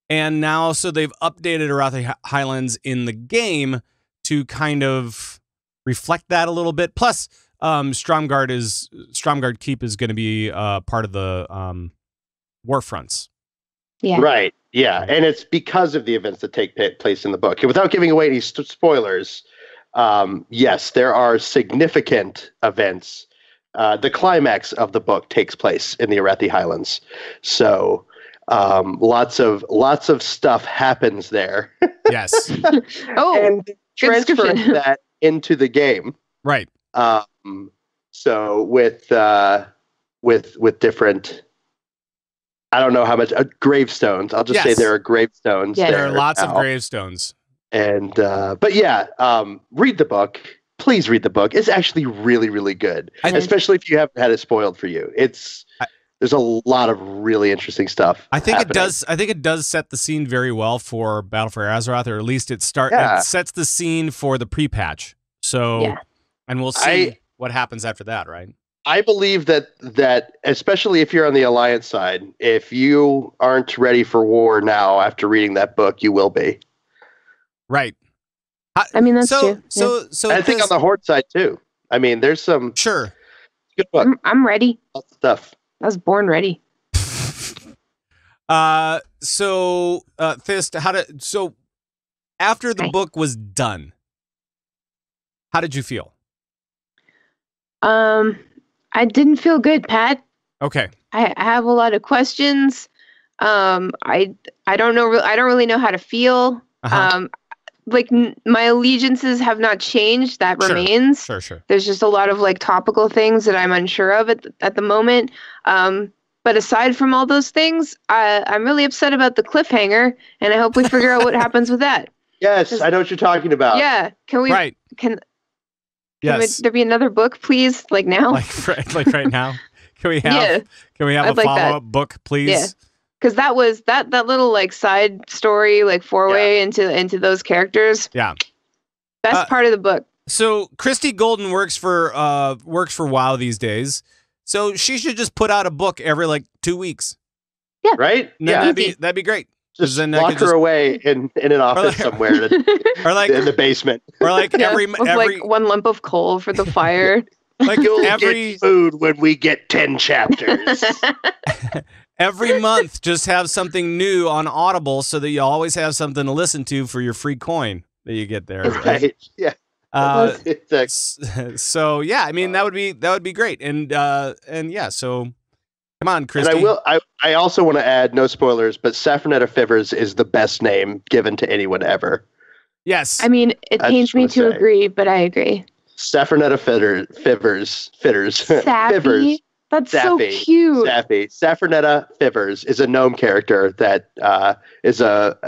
And now, so they've updated Arathi Highlands in the game to kind of reflect that a little bit. Plus, Stromgard Keep is going to be part of the war fronts. Yeah. Right. Yeah. And it's because of the events that take place in the book. And without giving away any spoilers, yes, there are significant events. The climax of the book takes place in the Arathi Highlands. So lots of stuff happens there. Yes. And transferring that into the game. Right. So with different, I don't know how much gravestones. I'll just say there are gravestones. Yeah. There are lots of gravestones. And but yeah, read the book. Please read the book. It's actually really, really good, especially if you haven't had it spoiled for you. There's a lot of really interesting stuff. I think happening. it does. I think it does set the scene very well for Battle for Azeroth, or at least it sets the scene for the pre-patch. So, and we'll see what happens after that, right? I believe that especially if you're on the Alliance side, if you aren't ready for war now after reading that book, you will be. Right. I mean, that's true. So I think on the Horde side too. I mean, there's some good book. I'm ready. Lots of stuff. I was born ready. So Thyst, so after the book was done, how did you feel? I didn't feel good, Pat. Okay. I have a lot of questions. I don't know. I don't really know how to feel. Like my allegiances have not changed. That remains. Sure. There's just a lot of like topical things that I'm unsure of at the moment. But aside from all those things, I'm really upset about the cliffhanger, and I hope we figure out what happens with that. Yes, I know what you're talking about. Yeah. Can we? Right. Can there be another book, please? Like now? Like right now? Can we have a follow-up book, please? Yeah. Because that was that little like side story, like four-way into those characters. Yeah. Best part of the book. So Christie Golden works for WoW these days. So she should just put out a book every like 2 weeks. Yeah. Right? That'd be great. Just lock her away in an office somewhere, or like in the basement, or like every like one lump of coal for the fire. Like you'll every get food when we get 10 chapters. Every month, just have something new on Audible so that you always have something to listen to for your free coin that you get there. Right? Yeah. So yeah, I mean that would be great, and yeah, so come on, Christie. And I also want to add, no spoilers, but Saffronetta Fivers is the best name given to anyone ever. Yes, I mean it pains me to agree, but I agree. Saffronetta Fivers. Sappy. That's Sappy. So cute. Sappy. Saffronetta Fivers is a gnome character that is a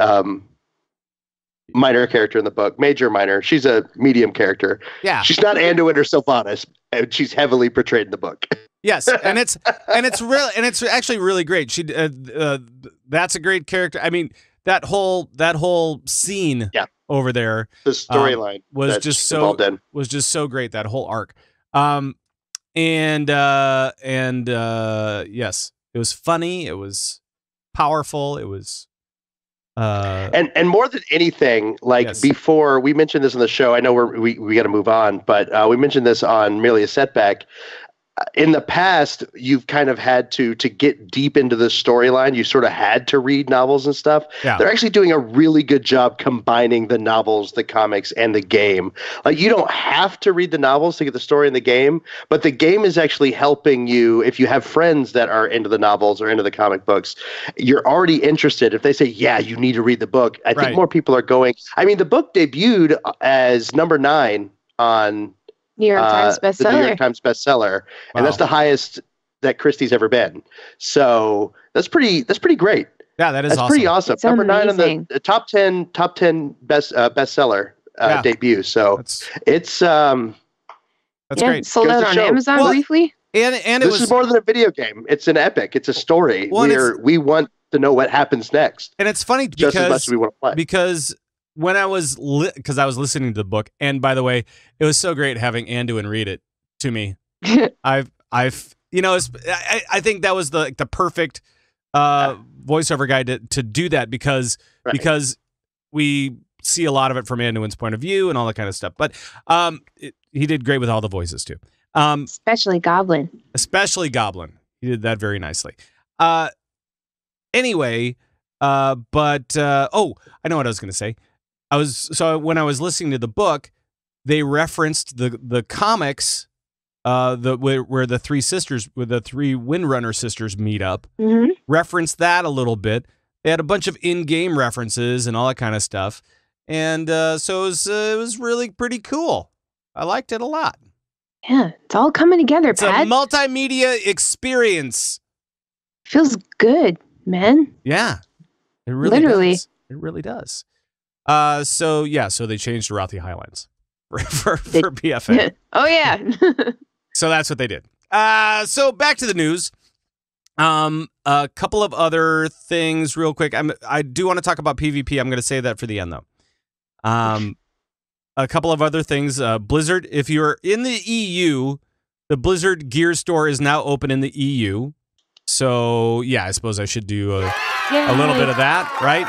minor character in the book. Major, minor. She's a medium character. Yeah. She's not Anduin or Sylvanas, and she's heavily portrayed in the book. Yes, and it's actually really great. She that's a great character. I mean, that whole scene over there, the storyline was just so great. That whole arc. And yes, it was funny. It was powerful. It was And more than anything, like before, we mentioned this on the show. I know we got to move on, but we mentioned this on Merely a Setback. In the past, you've kind of had to get deep into the storyline. You sort of had to read novels and stuff. Yeah. They're actually doing a really good job combining the novels, the comics, and the game. Like, you don't have to read the novels to get the story in the game, but the game is actually helping you. If you have friends that are into the novels or into the comic books, you're already interested. If they say, yeah, you need to read the book, I think more people are going. I mean, the book debuted as number 9 on New York Times bestseller. The New York Times bestseller, and that's the highest that Christie's ever been. So that's pretty great. Yeah, that's awesome. Pretty awesome. It's number amazing. 9 on the top 10 bestseller debut. So it's that's great. Sold out on Amazon briefly. And this is more than a video game. It's an epic. It's a story. We want to know what happens next. And it's funny just as much as we want to play. Because when I was I was listening to the book, and by the way, it was so great having Anduin read it to me. I think that was the perfect voiceover guy to do that because we see a lot of it from Anduin's point of view and all that kind of stuff. But he did great with all the voices too. Especially Goblin. He did that very nicely. Anyway, I know what I was going to say. When I was listening to the book, they referenced the comics, where the three Windrunner sisters meet up. Mm-hmm. Referenced that a little bit. They had a bunch of in-game references and all that kind of stuff, and so it was really pretty cool. I liked it a lot. Yeah, it's all coming together, Pat. It's a multimedia experience. Feels good, man. Yeah, it really does. It really does. So they changed to Rothi Highlands for PFA. Oh yeah. So that's what they did. So back to the news. A couple of other things real quick. I do want to talk about PvP. I'm going to save that for the end though. A couple of other things. Blizzard, if you're in the EU, the Blizzard Gear store is now open in the EU. So yeah, I suppose I should do a little bit of that, right?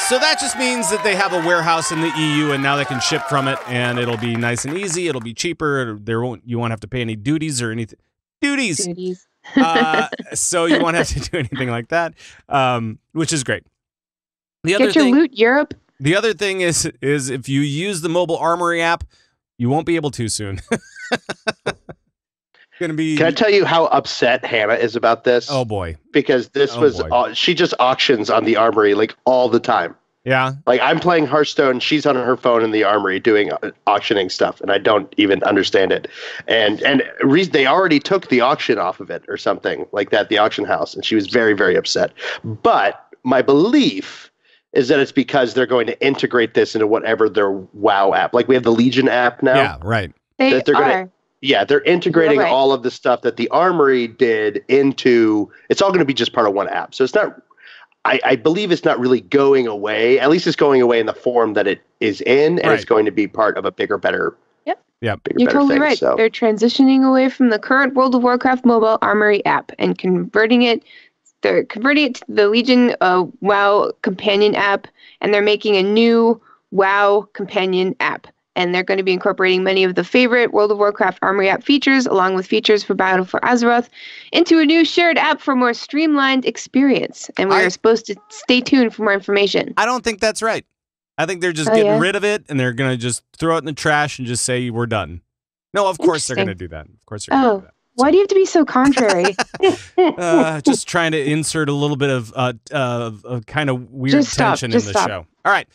So that just means that they have a warehouse in the EU, and now they can ship from it, and it'll be nice and easy. It'll be cheaper. You won't have to pay any duties or anything. Duties. So you won't have to do anything like that, which is great. Get your loot, Europe. The other thing is if you use the mobile armory app, you won't be able to soon. Can I tell you how upset Hannah is about this? Oh boy. Because she just auctions on the armory like all the time. Yeah. Like, I'm playing Hearthstone, she's on her phone in the armory doing auctioning stuff, and I don't even understand it. And they already took the auction off of it or something like that, the auction house, and she was very, very upset. But my belief is that it's because they're going to integrate this into whatever their WoW app. Like, we have the Legion app now. Yeah, right. They're integrating all of the stuff that the Armory did into. It's all going to be just part of one app. So it's not. I believe it's not really going away. At least it's going away in the form that it is in, and it's going to be part of a bigger, better. Yep. You're totally right. So. They're transitioning away from the current World of Warcraft mobile Armory app and converting it. They're converting it to the Legion WoW companion app, and they're making a new WoW companion app. And they're going to be incorporating many of the favorite World of Warcraft Armory app features, along with features for Battle for Azeroth, into a new shared app for a more streamlined experience. And we're supposed to stay tuned for more information. I don't think that's right. I think they're just getting rid of it, and they're going to just throw it in the trash and just say, we're done. No, of course they're going to do that. Of course they're going to do that. Why do you have to be so contrary? Just trying to insert a little bit of kind of weird tension in the show. All right.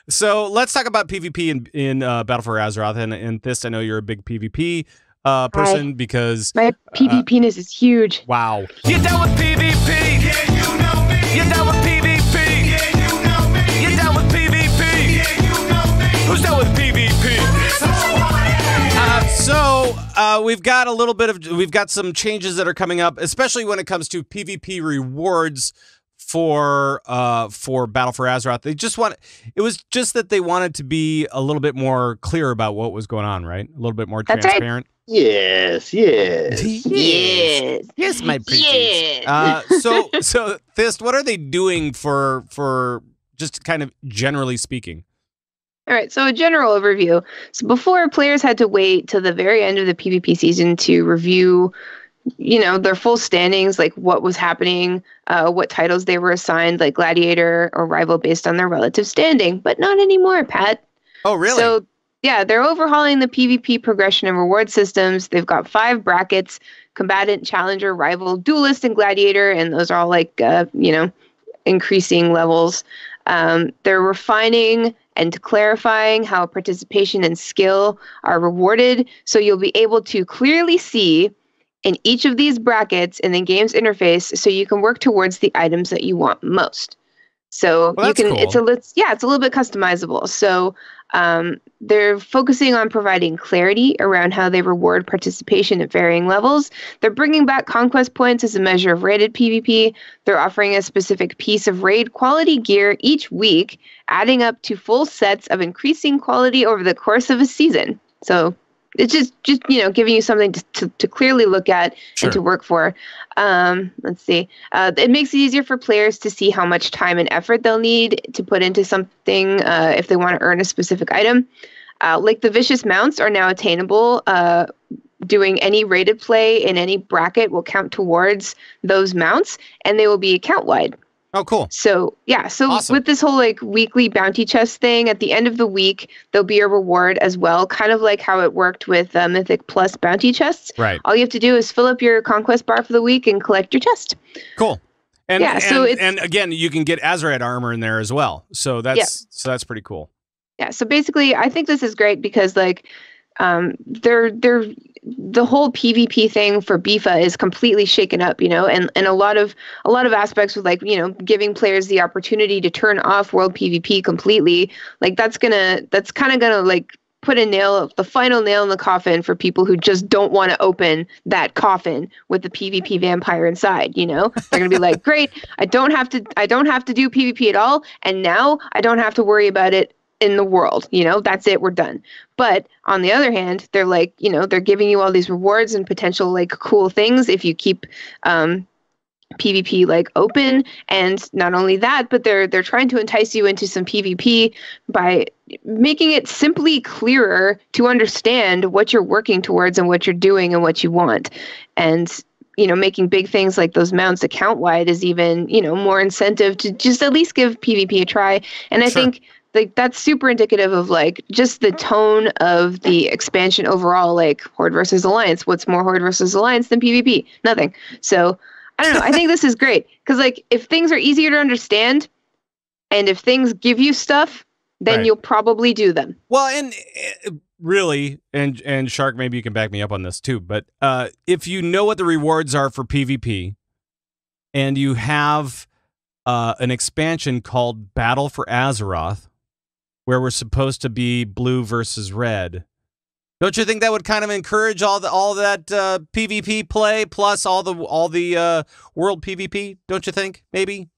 So let's talk about PvP in Battle for Azeroth. And Thyst, I know you're a big PvP person because... My PvP-ness is huge. Wow. You're down with PvP. Yeah, you know me. You're down with PvP. Yeah, you know me. You're down with PvP. Yeah, you know me. Who's down with PvP? We've got some changes that are coming up, especially when it comes to PvP rewards for Battle for Azeroth. It was just that they wanted to be a little bit more clear about what was going on, right? A little bit more transparent. Right. Yes, my princess. Yes. So Thyst, what are they doing for just kind of generally speaking? All right, so a general overview. So before, players had to wait till the very end of the PvP season to review, their full standings, like what was happening, what titles they were assigned, like Gladiator or Rival, based on their relative standing. But not anymore, Pat. Oh, really? So, yeah, they're overhauling the PvP progression and reward systems. They've got 5 brackets: Combatant, Challenger, Rival, Duelist, and Gladiator. And those are all like, increasing levels. They're refining and clarifying how participation and skill are rewarded. So you'll be able to clearly see in each of these brackets in the game's interface, so you can work towards the items that you want most. So you can, cool. it's a little bit customizable. So they're focusing on providing clarity around how they reward participation at varying levels. They're bringing back conquest points as a measure of rated PvP. They're offering a specific piece of raid quality gear each week, adding up to full sets of increasing quality over the course of a season. So it's just giving you something to clearly look at and to work for. Let's see. It makes it easier for players to see how much time and effort they'll need to put into something if they want to earn a specific item. Like the Vicious Mounts are now attainable. Doing any rated play in any bracket will count towards those mounts, and they will be account-wide. Oh, cool. So, yeah. So awesome. With this whole weekly bounty chest thing, at the end of the week, there'll be a reward as well, kind of like how it worked with Mythic Plus bounty chests. Right. All you have to do is fill up your conquest bar for the week and collect your chest. Cool. And again, you can get Azerite armor in there as well. So that's pretty cool. Yeah. So basically, I think this is great because the whole PvP thing for BIFA is completely shaken up, and a lot of aspects with giving players the opportunity to turn off world PvP completely. That's kind of gonna put the final nail in the coffin for people who just don't want to open that coffin with the PvP vampire inside. They're gonna be like, great, I don't have to do PvP at all, and now I don't have to worry about it in the world. That's it, we're done. But on the other hand, they're they're giving you all these rewards and potential cool things if you keep PvP open. And not only that, but they're trying to entice you into some PvP by making it simply clearer to understand what you're working towards and what you're doing and what you want. And making big things like those mounts account-wide is even, more incentive to just at least give PvP a try. And I think that's super indicative of just the tone of the expansion overall, Horde versus Alliance. What's more Horde versus Alliance than PvP? Nothing. So I don't know. I think this is great because if things are easier to understand and if things give you stuff, then you'll probably do them. Well, and really, and Shark, maybe you can back me up on this too, but if you know what the rewards are for PvP and you have an expansion called Battle for Azeroth, where we're supposed to be blue versus red, don't you think that would kind of encourage all that PvP play plus all the world PvP? Don't you think? Maybe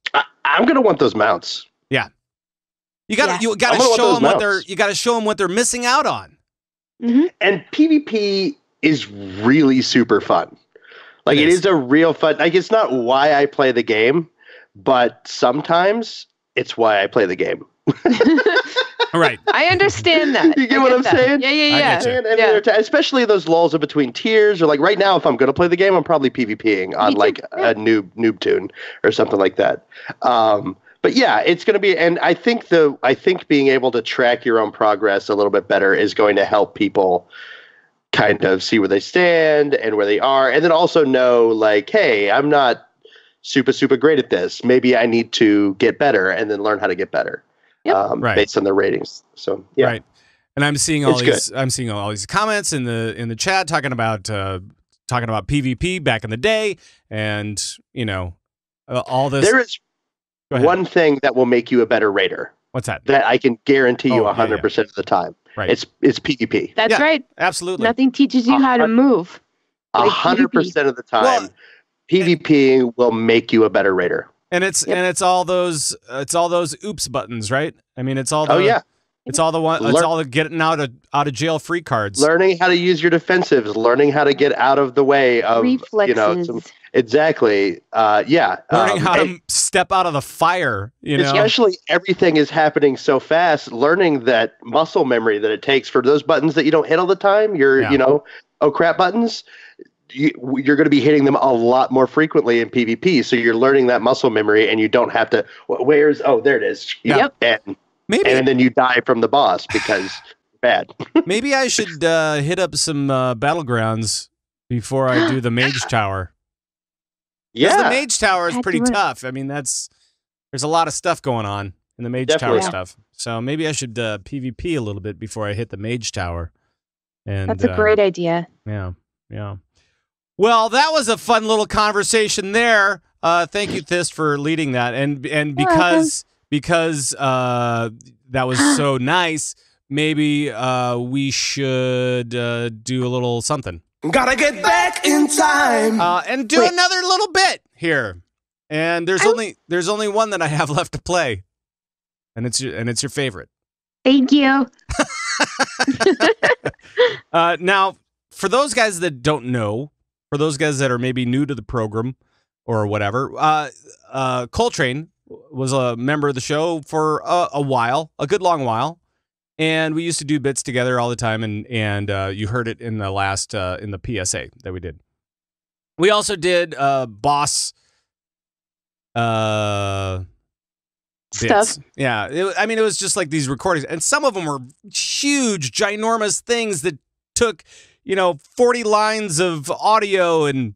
I'm gonna want those mounts. Yeah, you got to show them what they're missing out on. Mm-hmm. And PvP is really super fun. It is a real fun. It's not why I play the game, but sometimes it's why I play the game. Right. I understand that. You get what I'm saying? Yeah. And especially those lulls in between tiers, or right now, if I'm going to play the game, I'm probably PvPing on a noob tune or something like that. But yeah, it's going to be, and I think being able to track your own progress a little bit better is going to help people kind of see where they stand and where they are, and then also know hey, I'm not super great at this. Maybe I need to get better and then learn how to get better. Yep. Based on the ratings. So yeah. Right. And I'm seeing all these comments in the chat talking about PvP back in the day, and all this. There is one thing that will make you a better raider. What's that? That I can guarantee you 100% of the time. Right. It's PvP. That's right. Absolutely. Nothing teaches you how to move. 100% of the time, PvP will make you a better raider. And it's all those oops buttons, right? I mean, it's all the it's all the getting out of jail free cards. Learning how to use your defensives, learning how to get out of the way of reflexes. Exactly. Learning how to step out of the fire. Especially everything is happening so fast. Learning that muscle memory that it takes for those buttons that you don't hit all the time. Oh crap buttons. You're going to be hitting them a lot more frequently in PvP. So you're learning that muscle memory, and you don't have to. There it is. Yep. And then you die from the boss because bad. Maybe I should hit up some battlegrounds before I do the Mage Tower. Yeah, the Mage Tower is pretty tough. I mean, there's a lot of stuff going on in the Mage Tower stuff. So maybe I should PvP a little bit before I hit the Mage Tower. And that's a great idea. Yeah. Well, that was a fun little conversation there. Thank you, Thyst, for leading that. And because that was so nice, maybe we should do a little something. Gotta get back in time and do another little bit here. And there's only one that I have left to play, and it's your favorite. Thank you. Now, for those guys that don't know, for those guys that are maybe new to the program or whatever, Coltrane was a member of the show for a while, a good long while. And we used to do bits together all the time, and you heard it in the last in the PSA that we did. We also did boss stuff. Bits. Yeah, it was just like these recordings, and some of them were huge, ginormous things that took 40 lines of audio and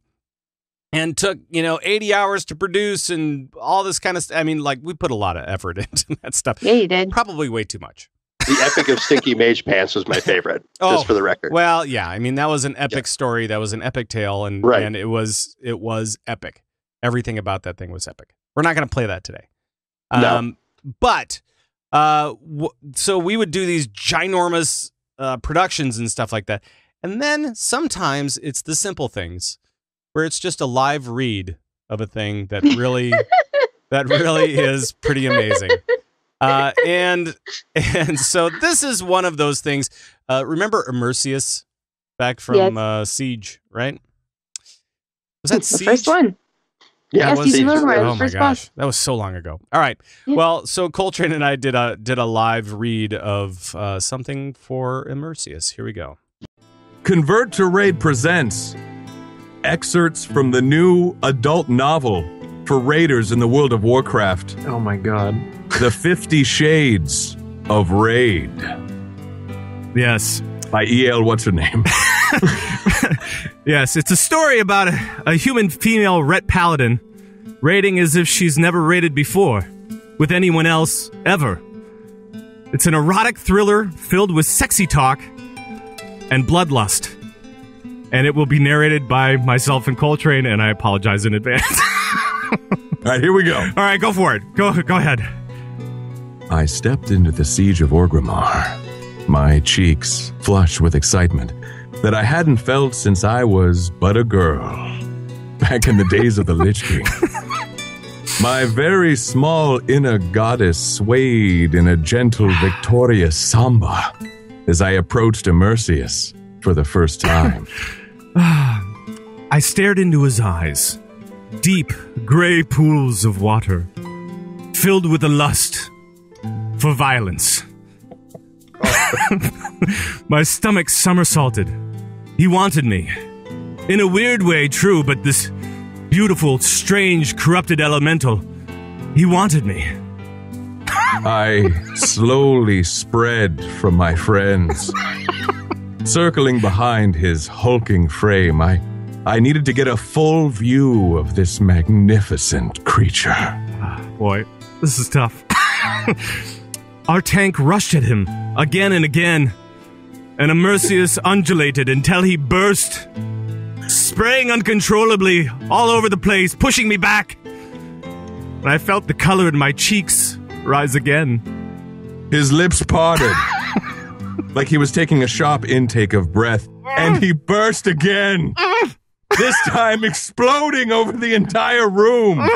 took 80 hours to produce and all this kind of stuff. I mean, like, we put a lot of effort into that stuff. Yeah, you did. Probably way too much. The Epic of Stinky Mage Pants was my favorite, just for the record. Well, yeah. I mean, that was an epic story. That was an epic tale, and it was epic. Everything about that thing was epic. We're not going to play that today. No. But, so we would do these ginormous productions and stuff like that. And then sometimes it's the simple things where it's just a live read of a thing that really, is pretty amazing. And so this is one of those things. Remember Immersius back from Siege, right? Was that Siege? The first one. Yeah, oh my gosh, that was so long ago. All right, well, so Coltrane and I did a live read of something for Immersius. Here we go. Convert to Raid presents excerpts from the new adult novel for raiders in the World of Warcraft. Oh my god. The 50 Shades of Raid. Yes. By E.L. What's her name? Yes, it's a story about a human female Ret Paladin raiding as if she's never raided before with anyone else ever. It's an erotic thriller filled with sexy talk and bloodlust. And it will be narrated by myself and Coltrane, and I apologize in advance. All right, here we go. All right, go for it. Go ahead. I stepped into the siege of Orgrimmar, my cheeks flush with excitement that I hadn't felt since I was but a girl, back in the days of the Lich King. My very small inner goddess swayed in a gentle, victorious samba as I approached Immersius for the first time. I stared into his eyes, deep, gray pools of water, filled with a lust for violence. My stomach somersaulted. He wanted me. In a weird way, true, but this beautiful, strange, corrupted elemental, he wanted me. I slowly spread from my friends. Circling behind his hulking frame, I needed to get a full view of this magnificent creature. Boy, this is tough. Our tank rushed at him again and again, and Immersius undulated until he burst, spraying uncontrollably all over the place, pushing me back. And I felt the color in my cheeks rise again. His lips parted, like he was taking a sharp intake of breath, and he burst again, this time exploding over the entire room.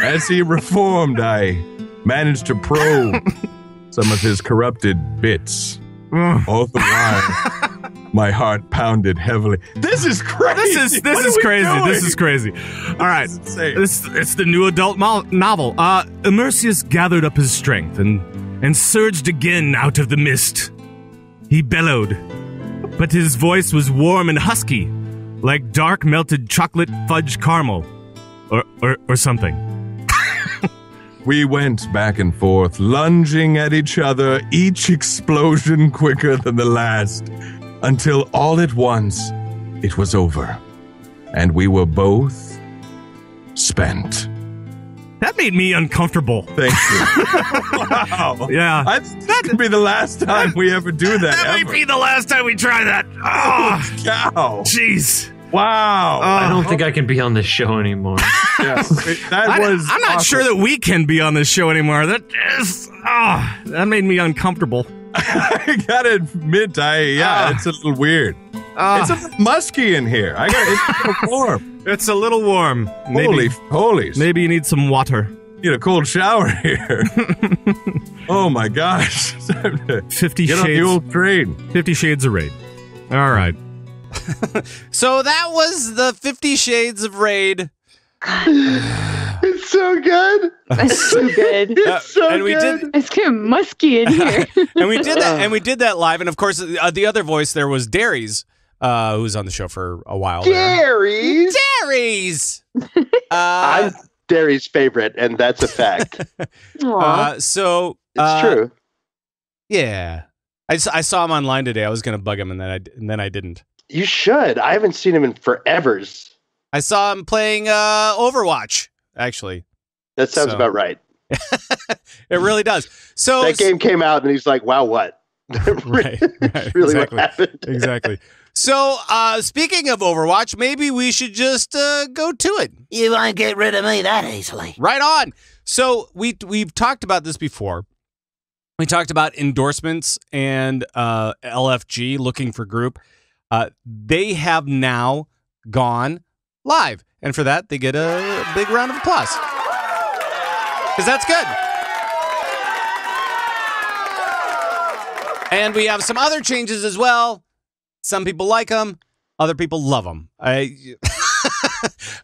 As he reformed, I managed to probe some of his corrupted bits. All the while, my heart pounded heavily. This is crazy. This is crazy. This is crazy. All right. It's the new adult novel. Immersius gathered up his strength and surged again out of the mist. He bellowed, but his voice was warm and husky, like dark melted chocolate fudge caramel, or something. We went back and forth, lunging at each other, each explosion quicker than the last, until all at once it was over, and we were both spent. That made me uncomfortable. Thank you. Wow. Yeah. That could be the last time we ever do that. That might be the last time we try that. Oh, cow. Jeez. Wow. I don't think I can be on this show anymore. I'm not sure that we can be on this show anymore. That made me uncomfortable. I gotta admit, it's a little weird. It's a little musky in here. It's a little warm. It's a little warm. Holy. Maybe you need some water. Need a cold shower here. Oh my gosh. 50 Get Shades. on the old train. 50 Shades of Raid. All right. So that was the 50 Shades of Raid. It's so good. That's so good. It's so and good. It's kind of musky in here. And we did that live. And of course, the other voice there was Darius, who was on the show for a while. Darius. I'm Darius' favorite, and that's a fact. So it's true. Yeah, I saw him online today. I was going to bug him, and then I didn't. You should. I haven't seen him in forevers. I saw him playing Overwatch. Actually, that sounds about right. It really does. So that game came out, and he's like, "Wow, what?" right. Really, exactly. what happened? Exactly. So, speaking of Overwatch, maybe we should just go to it. You won't get rid of me that easily. Right on. So we've talked about this before. We talked about Endorsements and LFG looking for group. They have now gone live, and for that they get a big round of applause because that's good. And we have some other changes as well. Some people like them, other people love them.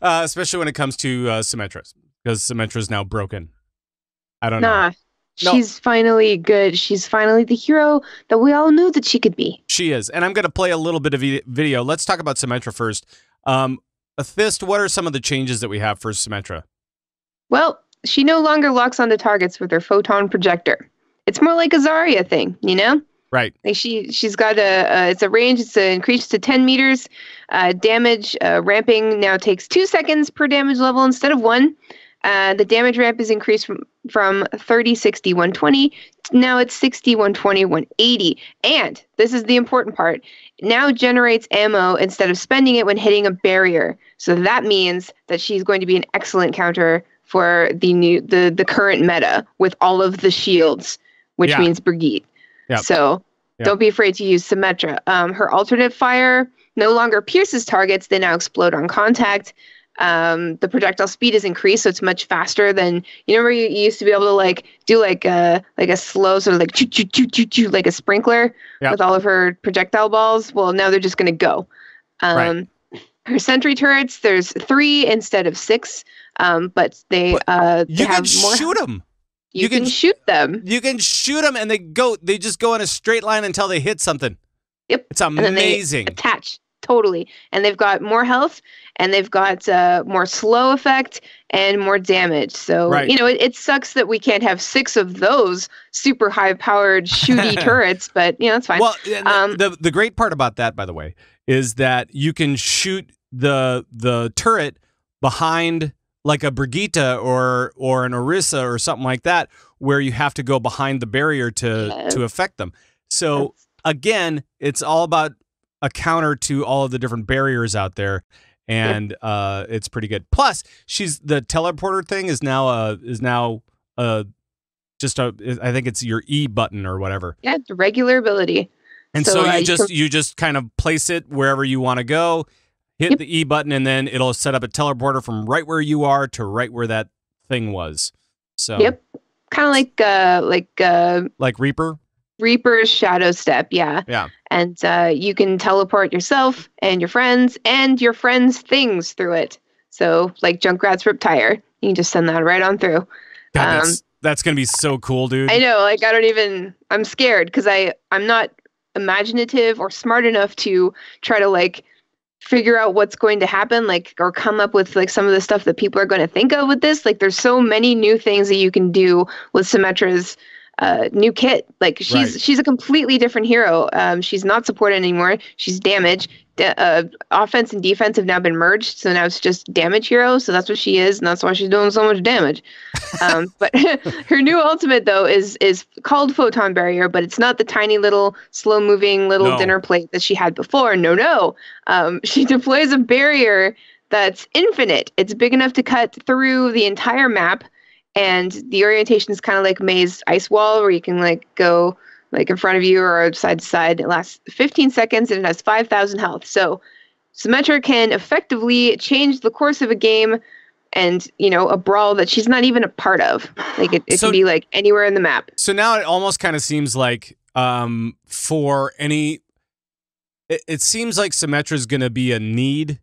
Especially when it comes to Symmetra, because Symmetra is now broken. I don't know. She's finally good. She's finally the hero that we all knew that she could be. She is. And I'm going to play a little bit of video. Let's talk about Symmetra first. Thyst, what are some of the changes that we have for Symmetra? Well, she no longer locks onto targets with her photon projector. It's more like a Zarya thing, you know? Right. Like she's got it's a range. It's increased to 10 meters. Damage ramping now takes 2 seconds per damage level instead of 1. The damage ramp is increased from 30, 60, 120. Now it's 60, 120, 180. And this is the important part. Now generates ammo instead of spending it when hitting a barrier. So that means that she's going to be an excellent counter for the current meta with all of the shields, which means Brigitte. Yep. So don't be afraid to use Symmetra. Her alternate fire no longer pierces targets. They now explode on contact. The projectile speed is increased, so it's much faster than where you used to be able to do a slow sort of choo choo choo choo choo like a sprinkler with all of her projectile balls. Well, now they're just going to go. Right. Her sentry turrets, there's 3 instead of 6, but they have more. Shoot them. You can shoot them. You can shoot them, and they just go in a straight line until they hit something. Yep, it's amazing. And then they attach. Totally. And they've got more health, and they've got more slow effect and more damage. So, it sucks that we can't have 6 of those super high-powered shooty turrets, but, it's fine. Well, the great part about that, by the way, is that you can shoot the turret behind like a Brigitte or an Orisa or something like that, where you have to go behind the barrier to affect them. So, again, it's all about a counter to all of the different barriers out there, and it's pretty good. Plus, the teleporter thing is now just I think it's your E button or whatever. Yeah, it's a regular ability. And so you just kind of place it wherever you want to go, hit the E button, and then it'll set up a teleporter from right where you are to right where that thing was. So yep, kind of like Reaper. Reaper's Shadow Step, yeah. Yeah. And you can teleport yourself and your friends things through it. So like Junkrat's Rip Tire, you can just send that right on through. God, that's gonna be so cool, dude. I know, like I'm scared because I'm not imaginative or smart enough to try to like figure out what's going to happen, like, or come up with like some of the stuff that people are going to think of with this. Like there's so many new things that you can do with Symmetra's new kit. Like she's a completely different hero. She's not supported anymore. She's damage. Offense and defense have now been merged, so now it's just damage hero. So that's what she is, and that's why she's doing so much damage. But her new ultimate though is called Photon Barrier, but it's not the tiny little slow moving little dinner plate that she had before. No. She deploys a barrier that's infinite. It's big enough to cut through the entire map. And the orientation is kind of like Maze Ice Wall, where you can like go like in front of you or side to side. It lasts 15 seconds and it has 5,000 health. So Symmetra can effectively change the course of a game and, a brawl that she's not even a part of. Like it can be like anywhere in the map. So now it almost kind of seems like it seems like Symmetra is going to be a need,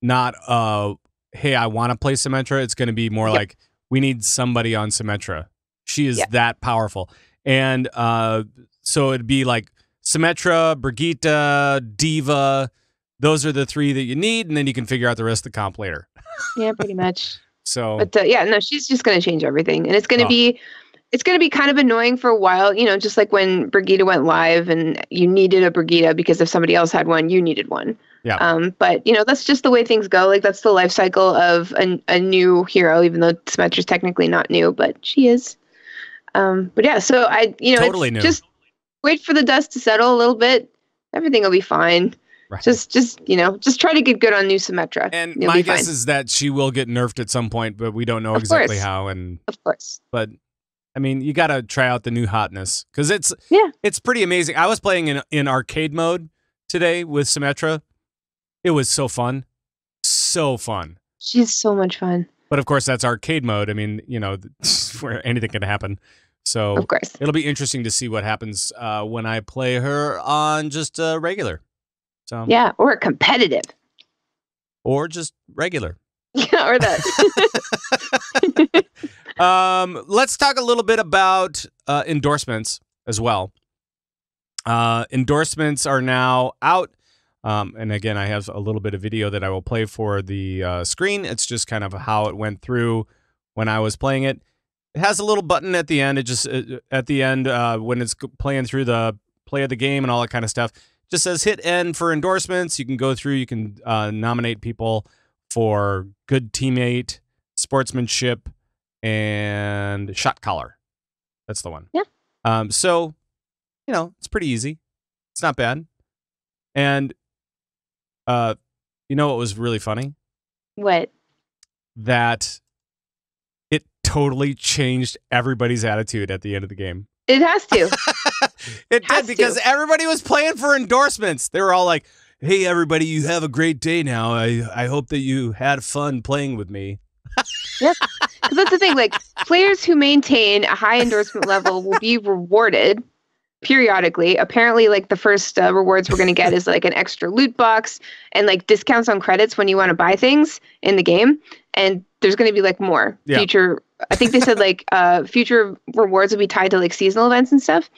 not hey, I want to play Symmetra. It's going to be more like, we need somebody on Symmetra. She is that powerful. And so it'd be like Symmetra, Brigitte, Diva. Those are the three that you need, and then you can figure out the rest of the comp later. Yeah, pretty much. So, but she's just going to change everything, and it's going to be kind of annoying for a while. Just like when Brigitte went live, and you needed a Brigitte because if somebody else had one, you needed one. Yeah. But that's just the way things go. Like that's the life cycle of a new hero, even though Symmetra's technically not new, but she is. But yeah, so totally new. Just wait for the dust to settle a little bit. Everything will be fine. Right. Just try to get good on new Symmetra. And my guess is that she will get nerfed at some point, but we don't know exactly how. And of course. But I mean, you got to try out the new hotness because it's pretty amazing. I was playing in arcade mode today with Symmetra. It was so fun. So fun. She's so much fun. But of course, that's arcade mode. I mean, where anything can happen. So of course. It'll be interesting to see what happens when I play her on just regular. So yeah, or competitive. Or just regular. Yeah, or that. Let's talk a little bit about endorsements as well. Endorsements are now out. And again, I have a little bit of video that I will play for the screen. It's just kind of how it went through when I was playing it. It has a little button at the end. At the end, when it's playing through the play of the game and all that kind of stuff, it just says hit end for endorsements. You can go through, you can nominate people for good teammate, sportsmanship, and shot caller. That's the one. Yeah. So, it's pretty easy. It's not bad. And what was really funny? What? That it totally changed everybody's attitude at the end of the game. It has to. It did because everybody was playing for endorsements. They were all like, hey, everybody, you have a great day now. I hope that you had fun playing with me. Yeah. Because that's the thing. Like, players who maintain a high endorsement level will be rewarded periodically. Apparently, like the first rewards we're going to get is like an extra loot box and like discounts on credits when you want to buy things in the game. And there's going to be like more future. I think they said like future rewards will be tied to like seasonal events and stuff.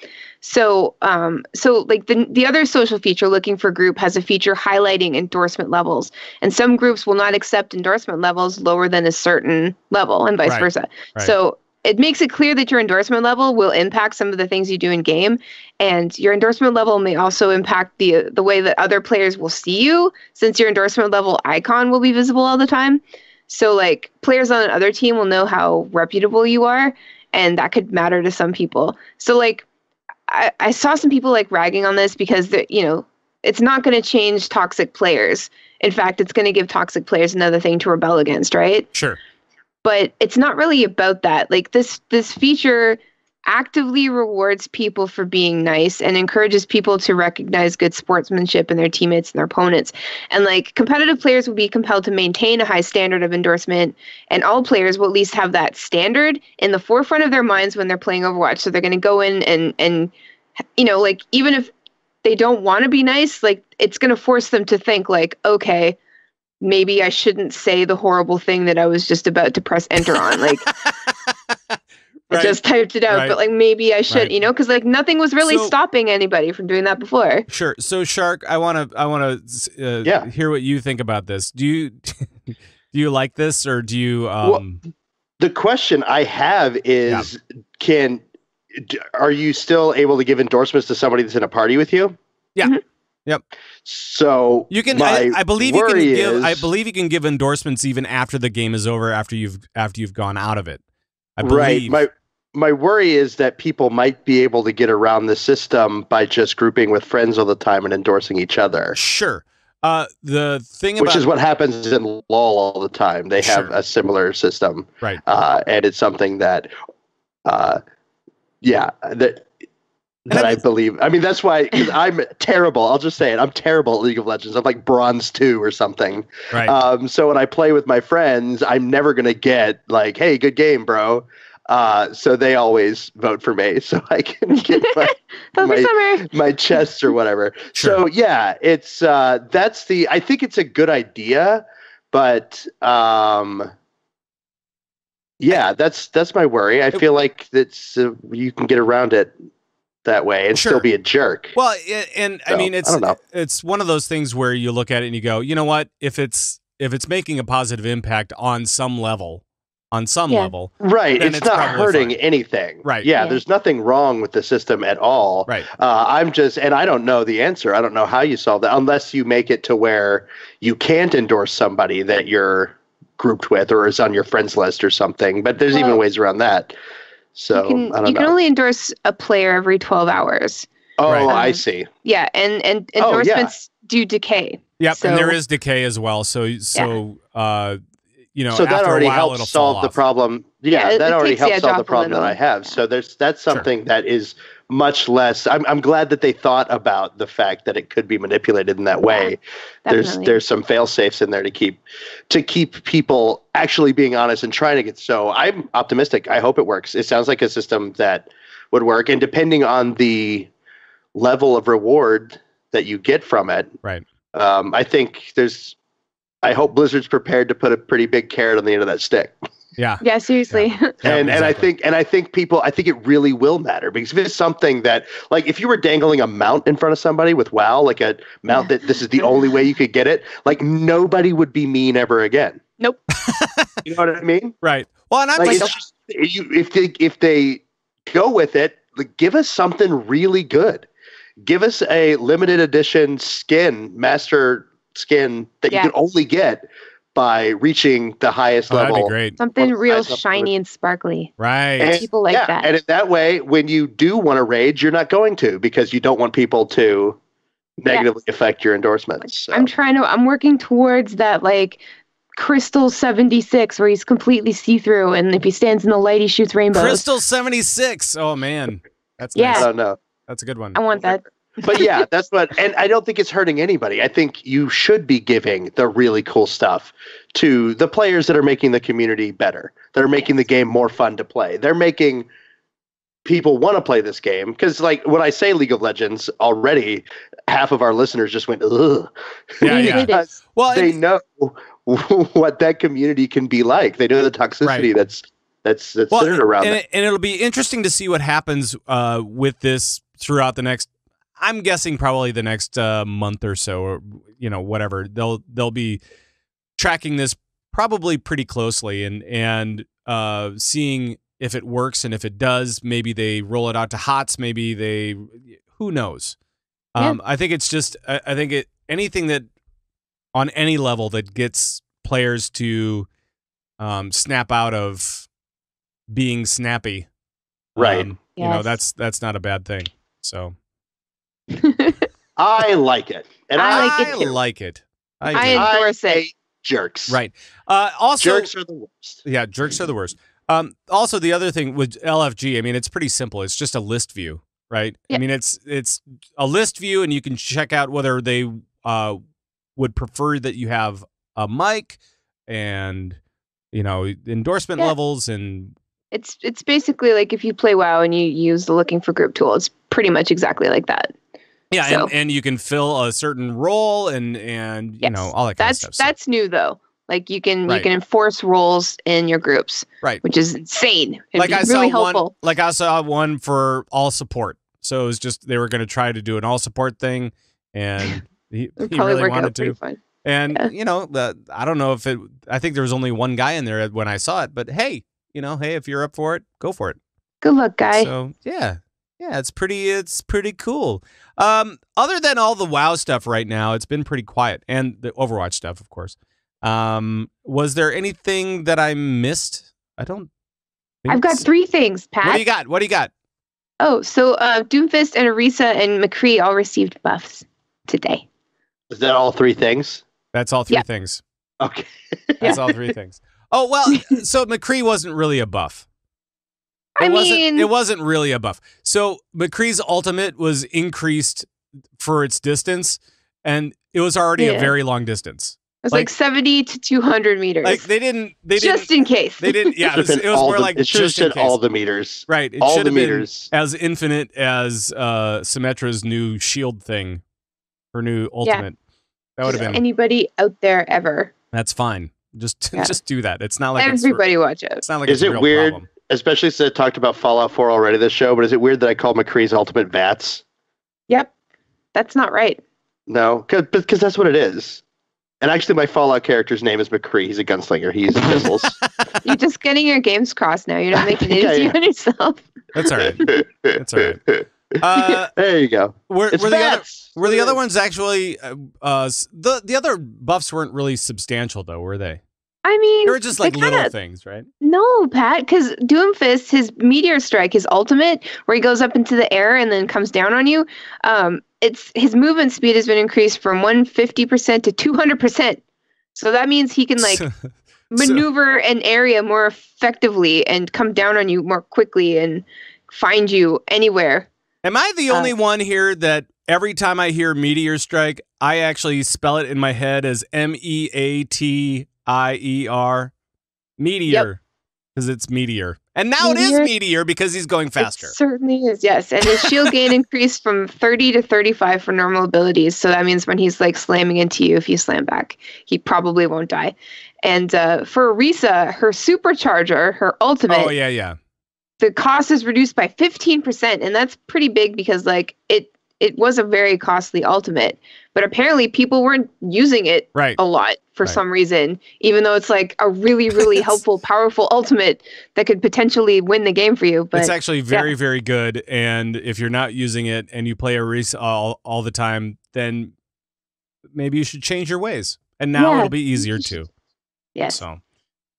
So like the other social feature, looking for group, has a feature highlighting endorsement levels, and some groups will not accept endorsement levels lower than a certain level, and vice versa. Right. So it makes it clear that your endorsement level will impact some of the things you do in game, and your endorsement level may also impact the way that other players will see you, since your endorsement level icon will be visible all the time. So like players on another team will know how reputable you are, and that could matter to some people. So like I saw some people like ragging on this because it's not going to change toxic players. In fact, it's going to give toxic players another thing to rebel against, right? Sure. But it's not really about that. Like this feature actively rewards people for being nice and encourages people to recognize good sportsmanship in their teammates and their opponents. And like competitive players will be compelled to maintain a high standard of endorsement, and all players will at least have that standard in the forefront of their minds when they're playing Overwatch. So they're going to go in and you know, like even if they don't want to be nice, like it's going to force them to think like, okay, maybe I shouldn't say the horrible thing that I was just about to press enter on. Like I just typed it out, but like maybe I should, you know, because like nothing was really stopping anybody from doing that before. Sure. So Shark, I want to hear what you think about this. Do you do you like this, or do you? Well, the question I have is, are you still able to give endorsements to somebody that's in a party with you? Yeah. Mm-hmm. Yep. So you can. I believe you can give. I believe you can give endorsements even after the game is over, after you've gone out of it. I believe. Right. My worry is that people might be able to get around the system by just grouping with friends all the time and endorsing each other. Sure. The thing which is what happens in LoL all the time. They have a similar system, right? And it's something that, that I believe. I mean, that's why I'm terrible. I'll just say it. I'm terrible at League of Legends. I'm like bronze 2 or something. Right. So when I play with my friends, I'm never gonna get like, "Hey, good game, bro." So they always vote for me, so I can get my chests or whatever. Sure. So yeah, it's I think it's a good idea, but that's my worry. I feel like that's you can get around it that way and still be a jerk. Well, and I mean, it's one of those things where you look at it and you go, you know what? If it's making a positive impact on some level. Right. It's not hurting anything. Right. Yeah, there's nothing wrong with the system at all. Right. And I don't know the answer. I don't know how you solve that unless you make it to where you can't endorse somebody that you're grouped with or is on your friends list or something. But there's even ways around that. So you can only endorse a player every 12 hours. Oh, I see. Yeah, and endorsements do decay. Yep, and there is decay as well. So so that already helps solve the problem. Yeah, that already helps solve the problem that I have. So that's something that is much less. I'm glad that they thought about the fact that it could be manipulated in that way. There's some fail safes in there to keep people actually being honest and trying to get. So I'm optimistic. I hope it works. It sounds like a system that would work, and depending on the level of reward that you get from it, right? I hope Blizzard's prepared to put a pretty big carrot on the end of that stick. Yeah. Yeah, seriously. Yeah. And I think it really will matter, because if it's something that, like, if you were dangling a mount in front of somebody with WoW, like a mount that this is the only way you could get it, like nobody would be mean ever again. Nope. You know what I mean? Right. Well, and I'm like, if they go with it, like, give us something really good. Give us a limited edition master skin that you can only get by reaching the highest level. That'd be great. Something real shiny and sparkly. Right. And people like that. And in that way, when you do want to rage, you're not going to, because you don't want people to negatively affect your endorsements. So. I'm working towards that, like, Crystal 76, where he's completely see-through, and if he stands in the light, he shoots rainbows. Crystal 76. Oh man. That's nice. I don't know. That's a good one. I want that. But yeah, and I don't think it's hurting anybody. I think you should be giving the really cool stuff to the players that are making the community better, that are making the game more fun to play. They're making people want to play this game, because, like, when I say League of Legends, already half of our listeners just went, ugh. Yeah. Well, they know what that community can be like. They know the toxicity that's centered around it. And it'll be interesting to see what happens with this throughout the next, I'm guessing probably the next month or so, or whatever. They'll be tracking this probably pretty closely and seeing if it works, and if it does, maybe they roll it out to HOTS. Maybe who knows? I think it's just anything that on any level that gets players to snap out of being snappy, right? That's not a bad thing. So. I like it, and I like it. I endorse it. Jerks, right? Also, jerks are the worst. Yeah, jerks are the worst. Also, the other thing with LFG, I mean, it's pretty simple. It's just a list view, right? Yeah. I mean, it's a list view, and you can check out whether they would prefer that you have a mic and, endorsement levels. And it's basically like if you play WoW and you use the looking for group tool, it's pretty much exactly like that. Yeah, so. and you can fill a certain role and all that kind of stuff. That's new though. Like you can enforce roles in your groups, right? Which is insane. I saw one for all support. So it was just they were going to try to do an all support thing, and he really wanted to. Fun. And I don't know if it. I think there was only one guy in there when I saw it, but hey, if you're up for it, go for it. Good luck, guy. So yeah, it's pretty cool. Other than all the WoW stuff right now, it's been pretty quiet, and the Overwatch stuff, of course. Was there anything that I missed? I don't. I've got 3 things, Pat. What do you got? Oh, so Doomfist and Orisa and McCree all received buffs today. Is that all 3 things? That's all 3 things. Okay. That's all 3 things. Oh, well, so McCree wasn't really a buff. It wasn't really a buff. So McCree's ultimate was increased for its distance, and it was already a very long distance. It was like 70 to 200 meters. Like they didn't just in case. They didn't. Yeah, it was more like it should have said all the meters. Right. It should have been as infinite as Symmetra's new shield thing, her new ultimate. That would have been anybody out there ever. That's fine. Just do that. It's not like everybody watch it. It's not like is it weird? Problem. Especially since I talked about Fallout 4 already this show, but is it weird that I call McCree's ultimate VATS? Yep, that's not right. No, because that's what it is. And actually, my Fallout character's name is McCree. He's a gunslinger. He uses missiles. You're just getting your games crossed now. You're not making it easy on yourself. That's all right. That's all right. There you go. Were the other ones actually? The other buffs weren't really substantial, though, were they? I mean, they were just like little things, right? No, Pat, because Doomfist, his meteor strike, his ultimate, where he goes up into the air and then comes down on you. His movement speed has been increased from 150% to 200%. So that means he can maneuver an area more effectively and come down on you more quickly and find you anywhere. Am I the only one here that every time I hear meteor strike, I actually spell it in my head as MEATIER, meteor, because it's meteor. And now it is meteor because he's going faster. It certainly is, yes. And his shield gain increased from 30 to 35 for normal abilities. So that means when he's slamming into you, if you slam back, he probably won't die. And for Orisa, her supercharger, her ultimate. Oh, yeah. The cost is reduced by 15%. And that's pretty big because it was a very costly ultimate, but apparently people weren't using it a lot for some reason, even though it's like a really, really helpful, powerful ultimate that could potentially win the game for you. But it's actually very, very good. And if you're not using it and you play Orisa all the time, then maybe you should change your ways. And now it'll be easier too. Yes.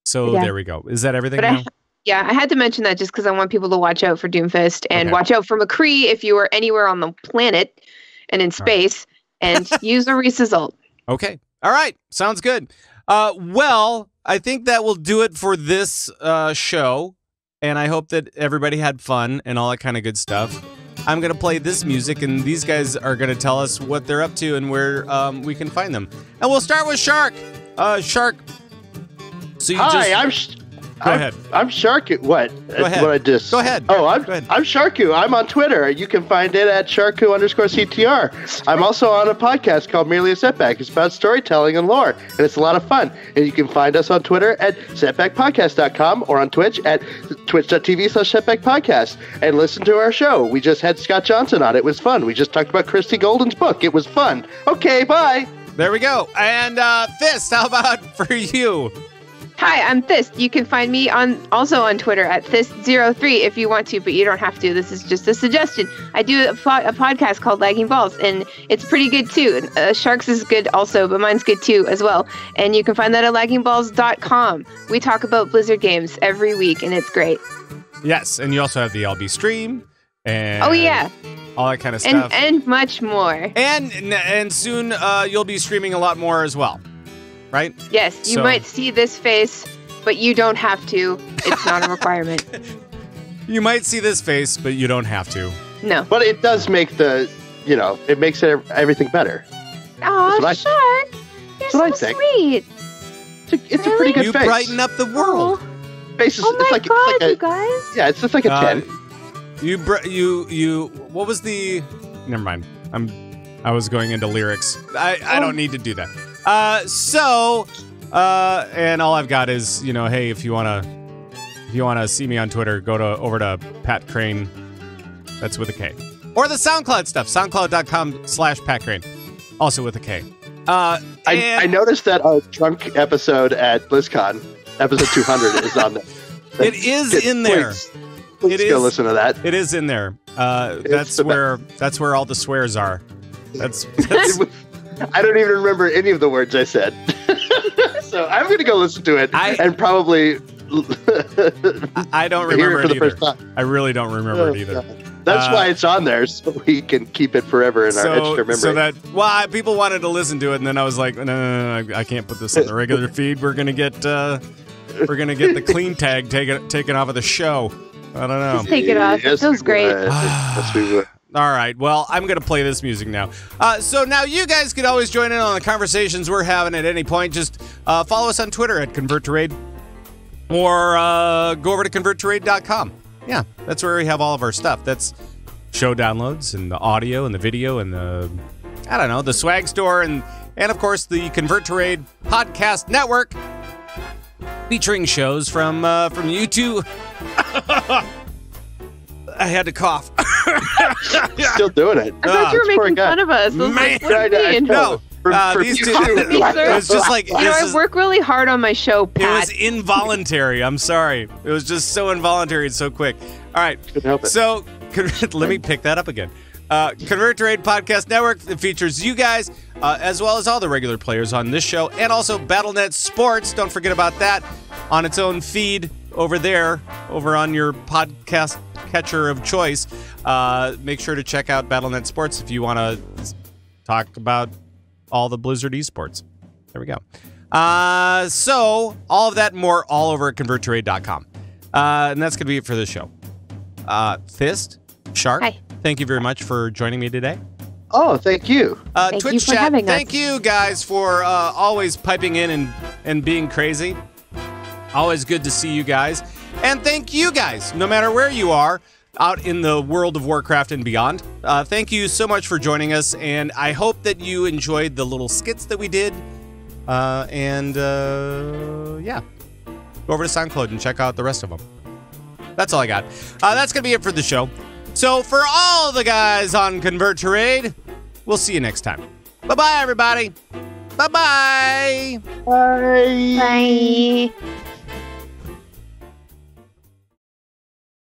So there we go. Is that everything now? I had to mention that just because I want people to watch out for Doomfist and watch out for McCree if you are anywhere on the planet and in space and use Orisa's ult. Okay. All right. Sounds good. Well, I think that will do it for this show. And I hope that everybody had fun and all that kind of good stuff. I'm going to play this music and these guys are going to tell us what they're up to and where we can find them. And we'll start with Shark. Shark. So you Go ahead. I'm Sharku. What? Go ahead. What I just... Go ahead. Oh, I'm Sharku. I'm on Twitter. You can find it at Sharku_CTR. I'm also on a podcast called Merely a Setback. It's about storytelling and lore, and it's a lot of fun. And you can find us on Twitter at setbackpodcast.com or on Twitch at twitch.tv/setbackpodcast. And listen to our show. We just had Scott Johnson on. It was fun. We just talked about Christy Golden's book. It was fun. Okay, bye. There we go. And Thyst, how about for you? Hi, I'm Thyst. You can find me also on Twitter at Thyst03 if you want to, but you don't have to. This is just a suggestion. I do a podcast called Lagging Balls, and it's pretty good too. Sharks is good also, but mine's good too as well. And you can find that at laggingballs.com. We talk about Blizzard games every week, and it's great. Yes, and you also have the LB stream. And all that kind of stuff. And much more. And soon you'll be streaming a lot more as well. Right? Yes, you might see this face but you don't have to. It's not a requirement. You might see this face, but you don't have to. No. But it does make it makes everything better. Oh, Shark. You're so sweet. It's a pretty good face. You brighten up the world. Face is, oh my God, you guys. Yeah, it's just like a 10. You what was the... Never mind. I was going into lyrics. I don't need to do that. And all I've got is, hey, if you wanna see me on Twitter, over to Pat Crane. That's with a K. Or the SoundCloud stuff, soundcloud.com/Pat Crane. Also with a K. I noticed that our drunk episode at BlizzCon, episode 200, is on there. It is in there. Please go listen to that. It is in there. That's where all the swears are. That's I don't even remember any of the words I said. So I'm going to go listen to it and probably I don't remember it for the either. first time. I really don't remember it either. God. That's why it's on there, so we can keep it forever in our extra memory. So people wanted to listen to it, and then I was like, no, I can't put this on the regular feed. We're gonna get the clean tag taken off of the show. I don't know. Just take it off. It feels great. Yes, we would. All right. Well, I'm going to play this music now. So now you guys can always join in on the conversations we're having at any point. Just follow us on Twitter at ConvertToRaid or go over to ConvertToRaid.com. Yeah, that's where we have all of our stuff. That's show downloads and the audio and the video and the swag store and of course the Convert to Raid podcast network featuring shows from you two. I had to cough. Still doing it. I thought you were making fun of us. No. These two. It was just like I work really hard on my show, Pat. It was involuntary. I'm sorry. It was just so involuntary and so quick. All right. Couldn't help it. So let me pick that up again. Convert to Raid Podcast Network that features you guys, as well as all the regular players on this show, and also Battlenet Sports. Don't forget about that on its own feed over there, over on your podcast catcher of choice. Make sure to check out Battlenet Sports if you want to talk about all the Blizzard esports. There we go. So all of that and more all over at ConvertToRaid.com. And that's going to be it for this show. Thyst, Shark, hi. Thank you very much for joining me today. Oh, thank you. Thank Twitch you for chat, having thank us. you guys for always piping in and being crazy. Always good to see you guys. And thank you guys, no matter where you are, out in the world of Warcraft and beyond. Thank you so much for joining us, and I hope that you enjoyed the little skits that we did. Yeah. Go over to SoundCloud and check out the rest of them. That's all I got. That's going to be it for the show. So for all the guys on Convert to Raid, we'll see you next time. Bye-bye, everybody. Bye-bye. Bye. Bye.